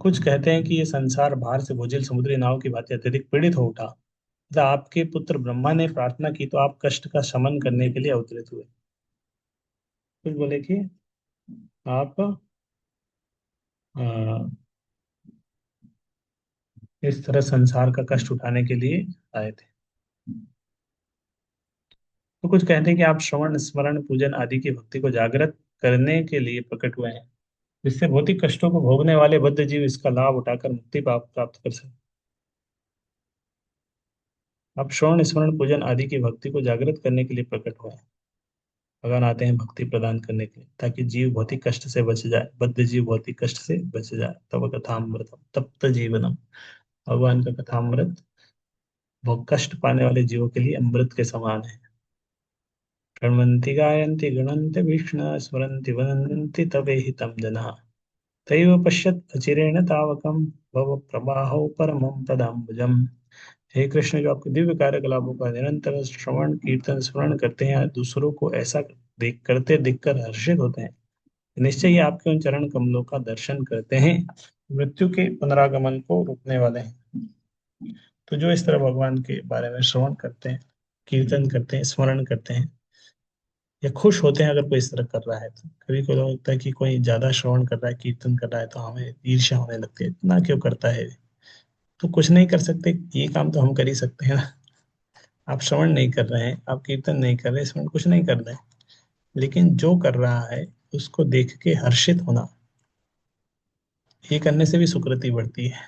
कुछ कहते हैं कि ये संसार बाहर से बोझिल समुद्री नाव की भांति अत्यधिक पीड़ित हो उठा। जब आपके पुत्र ब्रह्मा ने प्रार्थना की तो आप कष्ट का शमन करने के लिए अवतरित हुए। फिर बोले कि आप अ, इस तरह संसार का कष्ट उठाने के लिए आए थे। तो कुछ कहते हैं कि आप श्रवण स्मरण पूजन आदि की भक्ति को जागृत करने के लिए प्रकट हुए हैं, जिससे भौतिक कष्टों को भोगने वाले बद्ध जीव इसका लाभ उठाकर मुक्ति प्राप्त कर सके। आप श्रवण स्मरण पूजन आदि की भक्ति को जागृत करने के लिए प्रकट हुए हैं। भगवान आते हैं भक्ति प्रदान करने के लिए, ताकि जीव भौतिक कष्ट से बच जाए, बद्ध जीव भौतिक कष्ट से बच जाए। तब कथामृतम तप्त जीवनम। भगवान का कथामृत बहुत कष्ट पाने वाले जीवों के लिए अमृत के समान है। गृण्वन्ति गायन्ति गृणन्ति भीक्ष्ण स्मरन्ति वदन्ति तवेहितं जनाः तैव पश्यत् अचिरेण तावकं भव प्रवाहो परमं पदाम्बुजम्। हे कृष्ण, जो आपके दिव्य कार्यकलापों का निरंतर श्रवण कीर्तन स्मरण करते हैं, दूसरों को ऐसा देख करते देखकर हर्षित होते हैं, निश्चय ही आपके उन चरण कमलों का दर्शन करते हैं, मृत्यु के पुनरागमन को रोकने वाले हैं। तो जो इस तरह भगवान के बारे में श्रवण करते हैं, कीर्तन करते हैं, स्मरण करते हैं, या खुश होते हैं अगर कोई इस तरह कर रहा है, तो कभी कभी लगता है कि कोई ज्यादा श्रवण कर रहा है, कीर्तन कर रहा है, तो हमें ईर्ष्या होने लगती है, इतना क्यों करता है। तो कुछ नहीं कर सकते, ये काम तो हम कर ही सकते हैं ना। आप श्रवण नहीं कर रहे हैं, आप कीर्तन नहीं कर रहे, स्मरण कुछ नहीं कर रहे हैं, लेकिन जो कर रहा है उसको देख के हर्षित होना, ये करने से भी सुकृति बढ़ती है।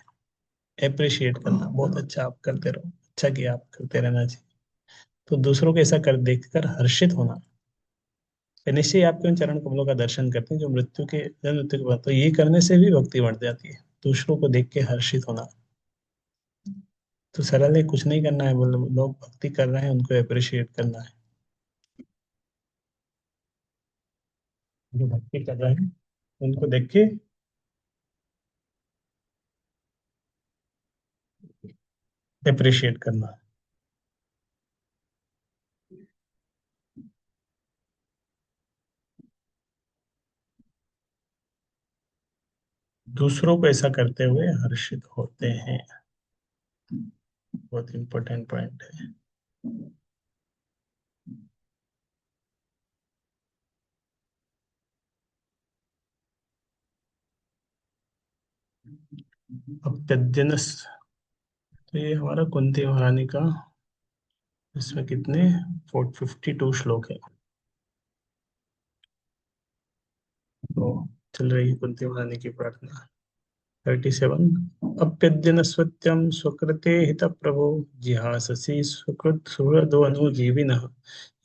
अप्रिशिएट करना, बहुत अच्छा आप करते रहो, अच्छा किया, आप करते रहना चाहिए। तो दूसरों को ऐसा कर देखकर हर्षित होना, फिर निश्चय ही आपके उन चरण कमलों का दर्शन करते हैं जो मृत्यु के, जन्म मृत्यु के बाद, तो ये करने से भी भक्ति बढ़ जाती है। दूसरों को देख के हर्षित होना, तो सरल है, कुछ नहीं करना है, मतलब लोग भक्ति कर रहे हैं उनको अप्रिशिएट करना है। जो भक्ति कर रहे हैं उनको देख के अप्रिशिएट करना है। दूसरों को ऐसा करते हुए हर्षित होते हैं, बहुत इंपॉर्टेंट पॉइंट है। अब तद्दिनस, तो ये हमारा कुंती महारानी का, इसमें कितने 452 श्लोक है। तो चल रही है कुंती महारानी की प्रार्थना। 37। अप्यद्यन सत्यम स्वकृते हित प्रभो जिहाससि सुकृत सुहृदो अनुजीविनः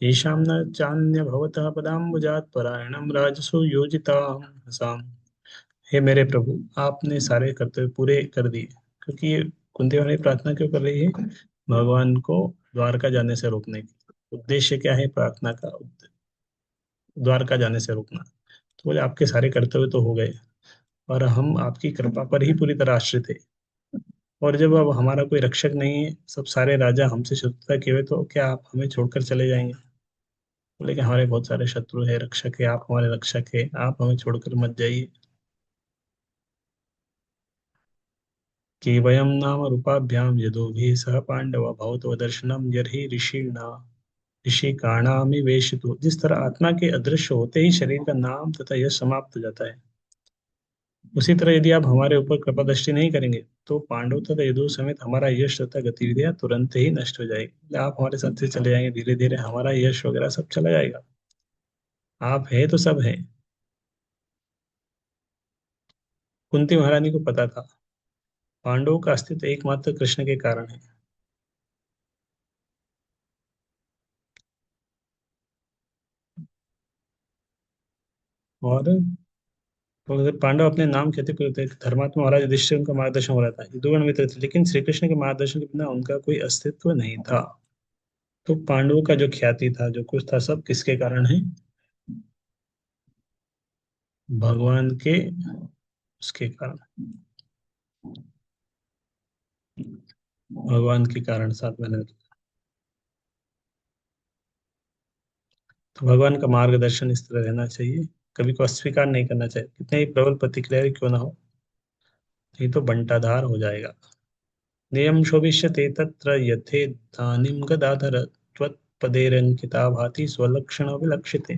येषां न चान्य भवतः पदाम्बुजात् परायणं राजसो योजिताम् हसाम। हे मेरे प्रभु, आपने सारे कर्तव्य पूरे कर दिए। क्योंकि ये कुंती वाली प्रार्थना क्यों कर रही है? भगवान को द्वारका जाने से रोकने की। उद्देश्य क्या है प्रार्थना का? द्वारका जाने से रोकना। तो बोले आपके सारे कर्तव्य तो हो गए, और हम आपकी कृपा पर ही पूरी तरह आश्रित है। और जब अब हमारा कोई रक्षक नहीं है, सब सारे राजा हमसे शत्रुता किए हुए, तो क्या आप हमें छोड़कर चले जाएंगे? बोले कि हमारे बहुत सारे शत्रु है, रक्षक है, आप हमारे रक्षक है, आप हमें छोड़कर मत जाइए। कि वयम नाम रूपाभ्याम यदोभिः सह पांडव भवतो दर्शनम यर्हि ऋषिणा ऋषिकाणामि वेशितो। जिस तरह आत्मा के अदृश्य होते ही शरीर का नाम तथा यश समाप्त हो जाता है, उसी तरह यदि आप हमारे ऊपर कृपा दृष्टि नहीं करेंगे तो पांडव तथा यदु समेत हमारा यश तथा गतिविधियां तुरंत ही नष्ट हो जाएगी। मतलब आप हमारे साथ से चले जाएंगे, धीरे धीरे हमारा यश वगैरह सब चला जाएगा। आप है तो सब है। कुंती महारानी को पता था पांडवों का अस्तित्व एकमात्र कृष्ण के कारण है। और तो अगर पांडव अपने नाम खेती करते थे, धर्मात्मा महाराज युधिष्ठिर उनका मार्गदर्शन हो रहा था, यदुगण मित्र थे, लेकिन श्री कृष्ण के मार्गदर्शन के बिना उनका कोई अस्तित्व नहीं था। तो पांडवों का जो ख्याति था, जो कुछ था, सब किसके कारण है? भगवान के उसके कारण, भगवान के कारण साथ में रहते। तो भगवान का मार्गदर्शन इस तरह रहना चाहिए, कभी को अस्वीकार नहीं करना चाहिए, कितने ही प्रबल प्रतिक्रिया क्यों ना हो, नहीं तो बंटाधार हो जाएगा। नियम शोभिष्यते तत्र यथेदानीं गदाधर त्वत्पदेरंकिता भाति स्वलक्षण विलक्षिते।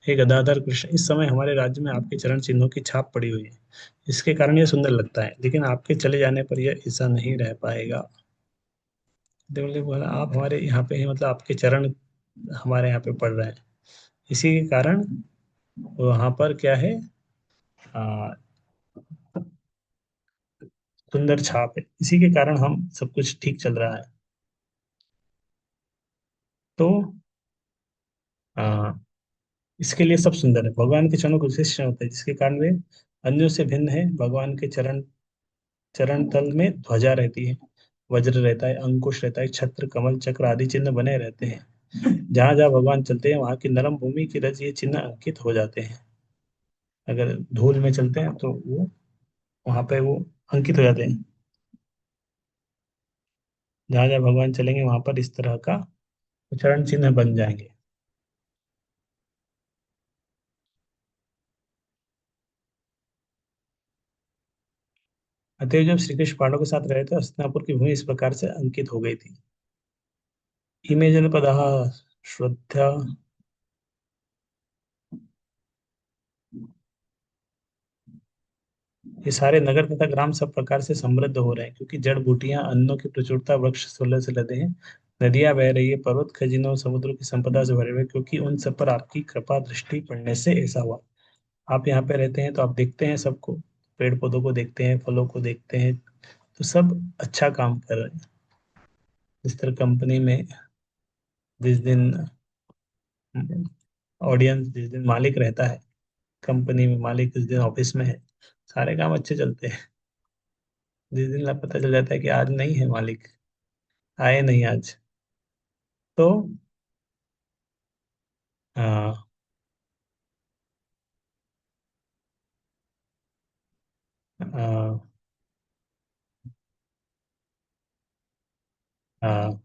हे गदाधर कृष्ण, इस समय हमारे राज्य में आपके चरण चिन्हों की छाप पड़ी हुई है, इसके कारण यह सुंदर लगता है, लेकिन आपके चले जाने पर यह ऐसा नहीं रह पाएगा। देवले बोला आप हमारे यहाँ पे हैं, मतलब आपके चरण हमारे यहाँ पे पड़ रहे हैं, इसी के कारण वहां पर क्या है, आ, सुंदर छाप है, इसी के कारण हम सब कुछ ठीक चल रहा है। तो आ, इसके लिए सब सुंदर है। भगवान के चरणों को विशिष्ट होता है, जिसके कारण वे अन्यों से भिन्न है। भगवान के चरण चरण तल में ध्वजा रहती है, वज्र रहता है, अंकुश रहता है, छत्र कमल चक्र आदि चिन्ह बने रहते हैं। जहां जहां भगवान चलते हैं वहां की नरम भूमि की रज ये चिन्ह अंकित हो जाते हैं। अगर धूल में चलते हैं तो वो वहां पे वो अंकित हो जाते हैं। जहां जहां भगवान चलेंगे वहां पर इस तरह का चरण चिन्ह बन जाएंगे। अतएव जब श्री कृष्ण पहाड़ों के साथ रहे थे, हस्तिनापुर की भूमि इस प्रकार से अंकित हो गई थी। इमे जनपदः श्रद्धा, ये सारे नगर तथा ग्राम सब प्रकार से समृद्ध हो रहे हैं, क्योंकि जड़ बूटियां अन्नों की प्रचुरता, वृक्ष सुलह से लदे हैं, नदियां बह रही है, पर्वत खजीनों समुद्र की संपदा से भरे हुए, क्योंकि उन सब पर आपकी कृपा दृष्टि पड़ने से ऐसा हुआ। आप यहाँ पे रहते हैं तो आप देखते हैं सबको, पेड़ पौधों को देखते हैं, फलों को देखते हैं, तो सब अच्छा काम कर रहे हैं। जिस तरह कंपनी में जिस दिन ऑडियंस, जिस दिन मालिक रहता है कंपनी में, मालिक जिस दिन ऑफिस में है, सारे काम अच्छे चलते हैं। जिस दिन पता चल जाता है कि आज नहीं है मालिक, आए नहीं आज, तो हाँ, हाँ, हाँ,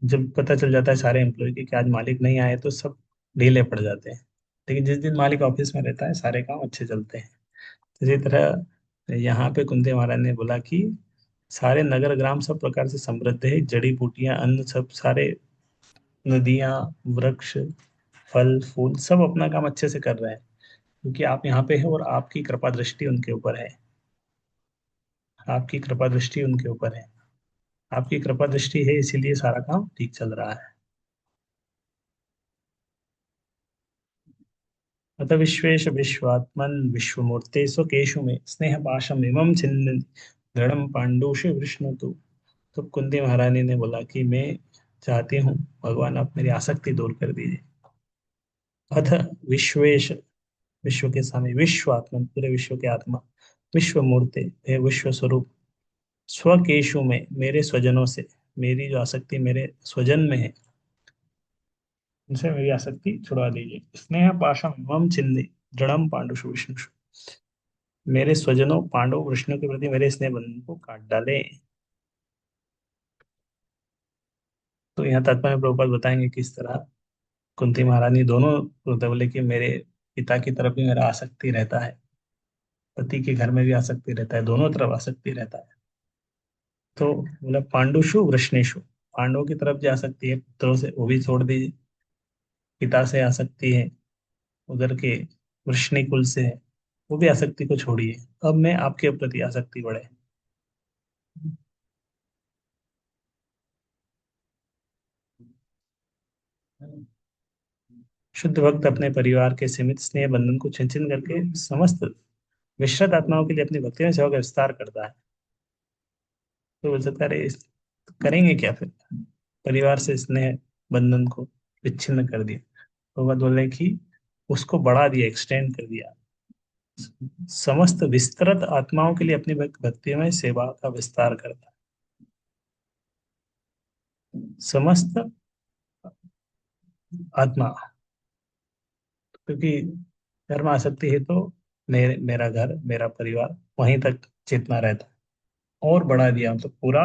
जब पता चल जाता है सारे एम्प्लॉय कि आज मालिक नहीं आए, तो सब ढीले पड़ जाते हैं। लेकिन जिस दिन मालिक ऑफिस में रहता है सारे काम अच्छे चलते हैं। इसी तरह यहाँ पे कुंती महाराज ने बोला कि सारे नगर ग्राम सब प्रकार से समृद्ध है, जड़ी बूटियां, अन्न, सब सारे नदियां, वृक्ष, फल फूल सब अपना काम अच्छे से कर रहे हैं, क्योंकि आप यहाँ पे हैं और आपकी कृपा दृष्टि उनके ऊपर है। आपकी कृपा दृष्टि उनके ऊपर है, आपकी कृपा दृष्टि है, इसीलिए सारा काम ठीक चल रहा है। अत विश्वेश विश्वात्मन विश्वमूर्ते स्वकेशु में स्नेह पाशम इमं छिन्न दृढ़ पांडुषु विष्णु। तो कुंती महारानी ने बोला कि मैं चाहती हूँ भगवान आप मेरी आसक्ति दूर कर दीजिए। अथ विश्वेश, विश्व के स्वामी, विश्व आत्मा पूरे विश्व के आत्मा, विश्व मूर्ति है विश्व स्वरूप, स्वकेशु में मेरे स्वजनों से, मेरी जो आसक्ति मेरे स्वजन में है उनसे मेरी आसक्ति छुड़वा दीजिए। स्नेह पाशम मम छिन्नि दृढ़म पांडुषु विष्णु। मेरे स्वजनों पांडव विष्णु के प्रति मेरे स्नेह बंधन को काट डाले। तो यहाँ तात्पर्य प्रभुपाद बताएंगे किस तरह कुंती महारानी दोनों मतलब बोले कि मेरे पिता की तरफ भी मेरा आसक्ति रहता है, पति के घर में भी आसक्ति रहता है, दोनों तरफ आसक्ति रहता है। तो मतलब पांडुषु वृष्णेशु, पांडवों की तरफ जो आसक्ति है पुत्रों से वो भी छोड़ दीजिए, पिता से आसक्ति है उधर के वृष्णि कुल से है वो भी आसक्ति को छोड़िए, अब मैं आपके प्रति आसक्ति बढ़े। शुद्ध भक्त अपने परिवार के सीमित स्नेह बंधन को छिन छिन करके समस्त विश्रत आत्माओं के लिए अपनी भक्ति में सेवा का विस्तार करता है। तो बोल सकता है अरे करेंगे क्या फिर, परिवार से स्नेह बंधन को विच्छिन्न कर दिया, तो वह बोले कि उसको बढ़ा दिया, एक्सटेंड कर दिया, समस्त विस्तृत आत्माओं के लिए अपनी भक्ति में सेवा का विस्तार करता है। समस्त आत्मा, क्योंकि धर्म आसक्ति है तो मेरा घर मेरा परिवार वहीं तक चेतना रहता है, और बढ़ा दिया तो पूरा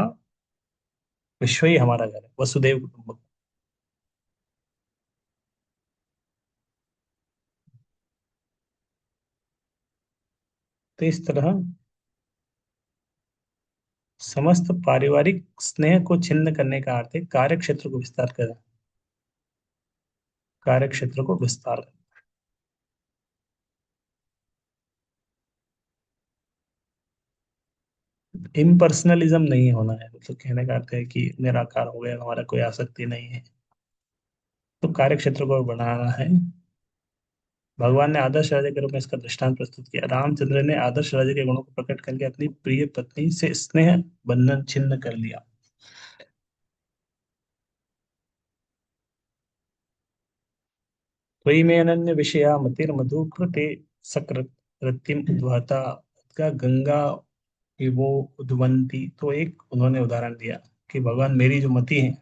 विश्व ही हमारा घर है, वसुदेव कुटुंबकम। तो इस तरह समस्त पारिवारिक स्नेह को छिन्न करने का अर्थ है कार्य क्षेत्र को विस्तार करना, कार्य क्षेत्र को विस्तार। इम्पर्सनलिज्म नहीं होना है, मतलब कहने का अर्थ है कि निराकार हो गया, हमारा कोई आसक्ति नहीं है, तो कार्य क्षेत्र को बनाना है। भगवान ने आदर्श राजा के रूप में इसका दृष्टांत प्रस्तुत किया। रामचंद्र ने आदर्श राजा के गुणों को प्रकट करके अपनी प्रिय पत्नी से स्नेह बंधन छिन्न कर लिया। त्वयि में अनन्य विषया मतिर मधु कृते सकृत रतिम उद्वाता का गंगा वो उद्वंती। तो एक उन्होंने उदाहरण दिया कि भगवान मेरी जो मति है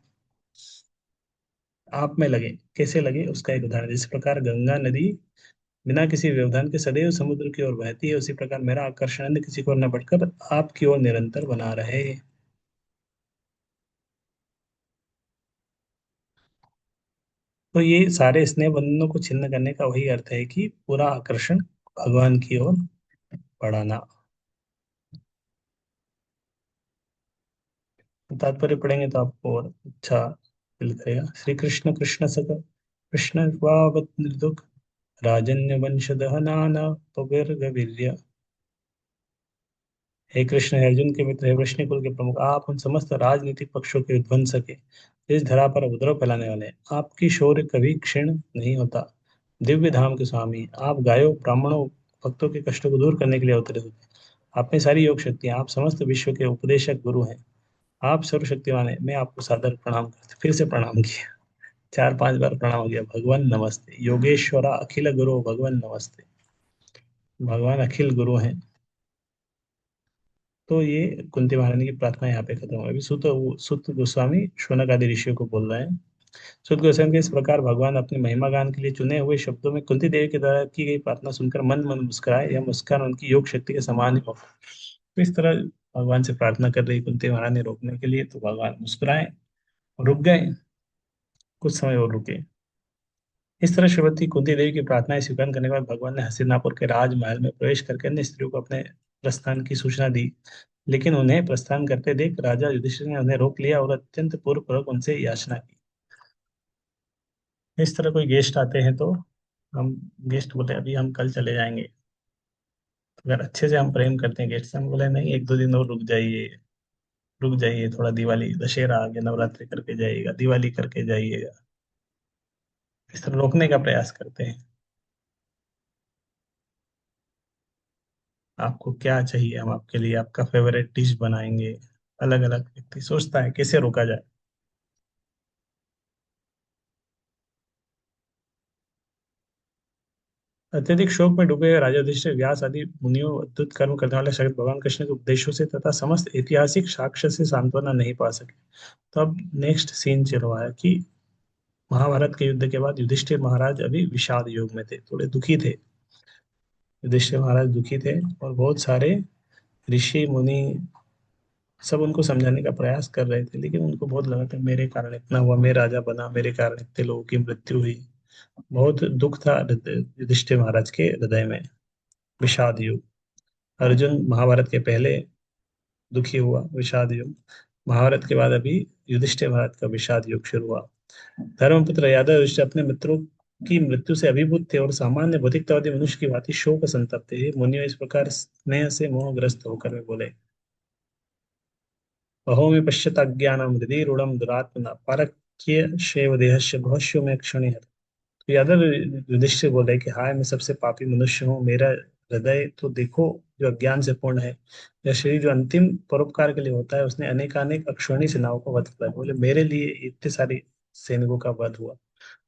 आप में लगे, कैसे लगे उसका एक उदाहरण, जिस प्रकार गंगा नदी बिना किसी व्यवधान के सदैव समुद्र की ओर बहती है, उसी प्रकार मेरा आकर्षण अन्य किसी को न बढ़कर आपकी ओर निरंतर बना रहे। तो ये सारे स्नेह बंधनों को छिन्न करने का वही अर्थ है कि पूरा आकर्षण भगवान की ओर बढ़ाना। तात्पर्य पढ़ेंगे तो आपको और अच्छा फील करेगा। श्री कृष्ण कृष्ण सख कृष्ण वावत निर्दुख राजन्य वंश दहनाना पविर्ग वीर्य। हे कृष्ण, हे अर्जुन के मित्र, हे वृष्णि कुल के प्रमुख, आप उन समस्त राजनीतिक पक्षों के विध्वंसक हैं इस धरा पर उपद्रव फैलाने वाले हैं। आपकी शौर्य कभी क्षीण नहीं होता। दिव्य धाम के स्वामी आप गायों ब्राह्मणों भक्तों के कष्टों को दूर करने के लिए अवतरित होते हैं। आप में सारी योग शक्तियां, आप समस्त विश्व के उपदेशक गुरु हैं। आप सर्वशक्तिमान है। मैं आपको सादर प्रणाम करता, फिर से प्रणाम किया, चार पांच बार प्रणाम हो गया। भगवान नमस्ते, योगेश्वरा अखिल गुरु भगवान नमस्ते। भगवान अखिल गुरु हैं। तो ये कुंती महारानी की प्रार्थना यहाँ पे खत्म हो गई। अभी सुत गोस्वामी शौनक आदि ऋषियों को बोल रहे हैं। सुत गोस्वामी के इस प्रकार भगवान अपने महिमा गान के लिए चुने हुए शब्दों में कुंती देवी के द्वारा की गई प्रार्थना सुनकर मन मन मुस्कुराए, यह मुस्कान उनकी योग शक्ति के समान ही हो। तो इस तरह भगवान से प्रार्थना कर रही कुंती महारानी रोकने के लिए, तो भगवान मुस्कुराए, रुक गए, कुछ समय और रुके। इस तरह श्रीमती कुंती देवी की प्रार्थनाएं स्वीकार करने के बाद भगवान ने हस्तिनापुर के राजमहल में प्रवेश करके अन्य स्त्रियों को अपने प्रस्थान की सूचना दी, लेकिन उन्हें प्रस्थान करते देख राजा युधिष्ठिर ने उन्हें रोक लिया और अत्यंत पूर्वक उनसे याचना की। इस तरह कोई गेस्ट आते हैं तो हम, गेस्ट बोले अभी हम कल चले जाएंगे, तो अगर अच्छे से हम प्रेम करते हैं गेस्ट से, हम बोले नहीं एक दो दिन और रुक जाइए, रुक जाइए थोड़ा, दिवाली दशहरा आ गया, नवरात्रि करके जाइएगा, दिवाली करके जाइएगा, इस तरह रोकने का प्रयास करते हैं। आपको क्या चाहिए, हम आपके लिए आपका फेवरेट डिश बनाएंगे। अलग अलग व्यक्ति सोचता है कैसे रोका जाए। अत्यधिक शोक में डूबे हुए राजा युधिष्ठिर, व्यास आदि मुनियों, अद्भुत कर्म करने वाले शरद भगवान कृष्ण के उपदेशों से तथा समस्त ऐतिहासिक साक्ष्य से सांत्वना नहीं पा सके। तो अब नेक्स्ट सीन चल रहा है कि महाभारत के युद्ध के बाद युधिष्ठिर महाराज अभी विषाद योग में थे, थोड़े दुखी थे। युधिष्ठिर महाराज दुखी थे और बहुत सारे ऋषि मुनि सब उनको समझाने का प्रयास कर रहे थे, लेकिन उनको बहुत लगा था मेरे कारण इतना हुआ, मैं राजा बना, मेरे कारण इतने लोगों की मृत्यु हुई। बहुत दुख था युधिष्ठिर महाराज के हृदय में। विषाद युग। अर्जुन महाभारत के पहले दुखी हुआ, विषाद युग। महाभारत के बाद अभी युधिष्ठिर महाराज का विषाद युग शुरू हुआ। धर्मपुत्र यादव युधिष्ठिर अपने मित्रों की मृत्यु से अभिभूत थे और सामान्य भौतिकतावादी मनुष्य की भांति शोक संतप्त थे। मुनियों, इस प्रकार स्नेह से मोहग्रस्त होकर वे बोले, अहो में पश्यत अज्ञानम हृदय रूढ़म दुरात्मना पारक्य शैव देहस्य भवष्यो में क्षणिह। तो यादव युधिष्ठिर बोले कि हाय, मैं सबसे पापी मनुष्य हूँ, मेरा हृदय तो देखो जो अज्ञान से पूर्ण है। यह शरीर जो अंतिम परोपकार के लिए होता है, उसने अनेकानेक अक्षौणी सेनाओं को वध किया। बोले मेरे लिए इतने सारे सैनिकों का वध हुआ।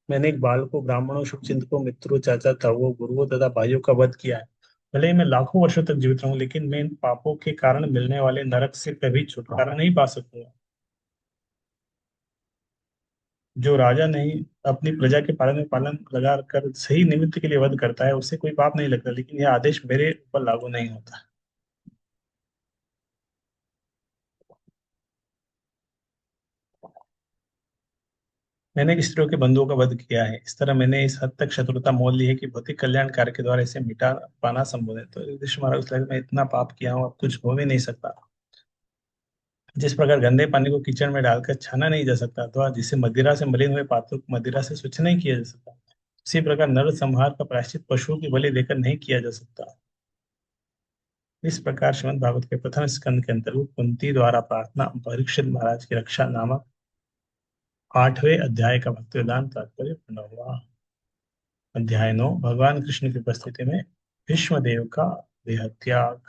मैंने एक बालकों, ब्राह्मणों, शुभचिंतकों, मित्रों, चाचा ताऊओं, गुरुओं तथा भाइयों का वध किया है। भले ही मैं लाखों वर्षों तक जीवित रहूं, लेकिन मैं इन पापों के कारण मिलने वाले नरक से कभी छुटकारा नहीं पा सकूंगा। जो राजा नहीं अपनी प्रजा के पालन में पालन लगा कर सही निमित्त के लिए वध करता है, उसे कोई पाप नहीं लगता, लेकिन यह आदेश मेरे ऊपर लागू नहीं होता। मैंने स्त्रियों के बंधुओं का वध किया है। इस तरह मैंने इस हद तक शत्रुता मोल ली है कि भौतिक कल्याण कार्य के द्वारा इसे मिटा पाना संभव है। तो युधिष्ठिर महाराज को लगा, मैं इतना पाप किया हूँ, अब कुछ हो भी नहीं सकता। जिस प्रकार गंदे पानी को कीचड़ में डालकर छाना नहीं जा सकता, अथवा जिसे मदिरा से मलिन हुए पात्रों को मदिरा से स्वच्छ नहीं किया जा सकता, उसी प्रकार नर संहार का प्रायश्चित पशुओं की बलि देकर नहीं किया जा सकता। इस प्रकार श्रीमद् भागवत के प्रथम स्कंद के अंतर्गत कुंती द्वारा प्रार्थना परीक्षित महाराज की रक्षा नामक 8वें अध्याय का भक्ति वेदांत तात्पर्य पूर्ण हुआ। अध्याय 9, भगवान कृष्ण की उपस्थिति में भीष्म देव का देह त्याग।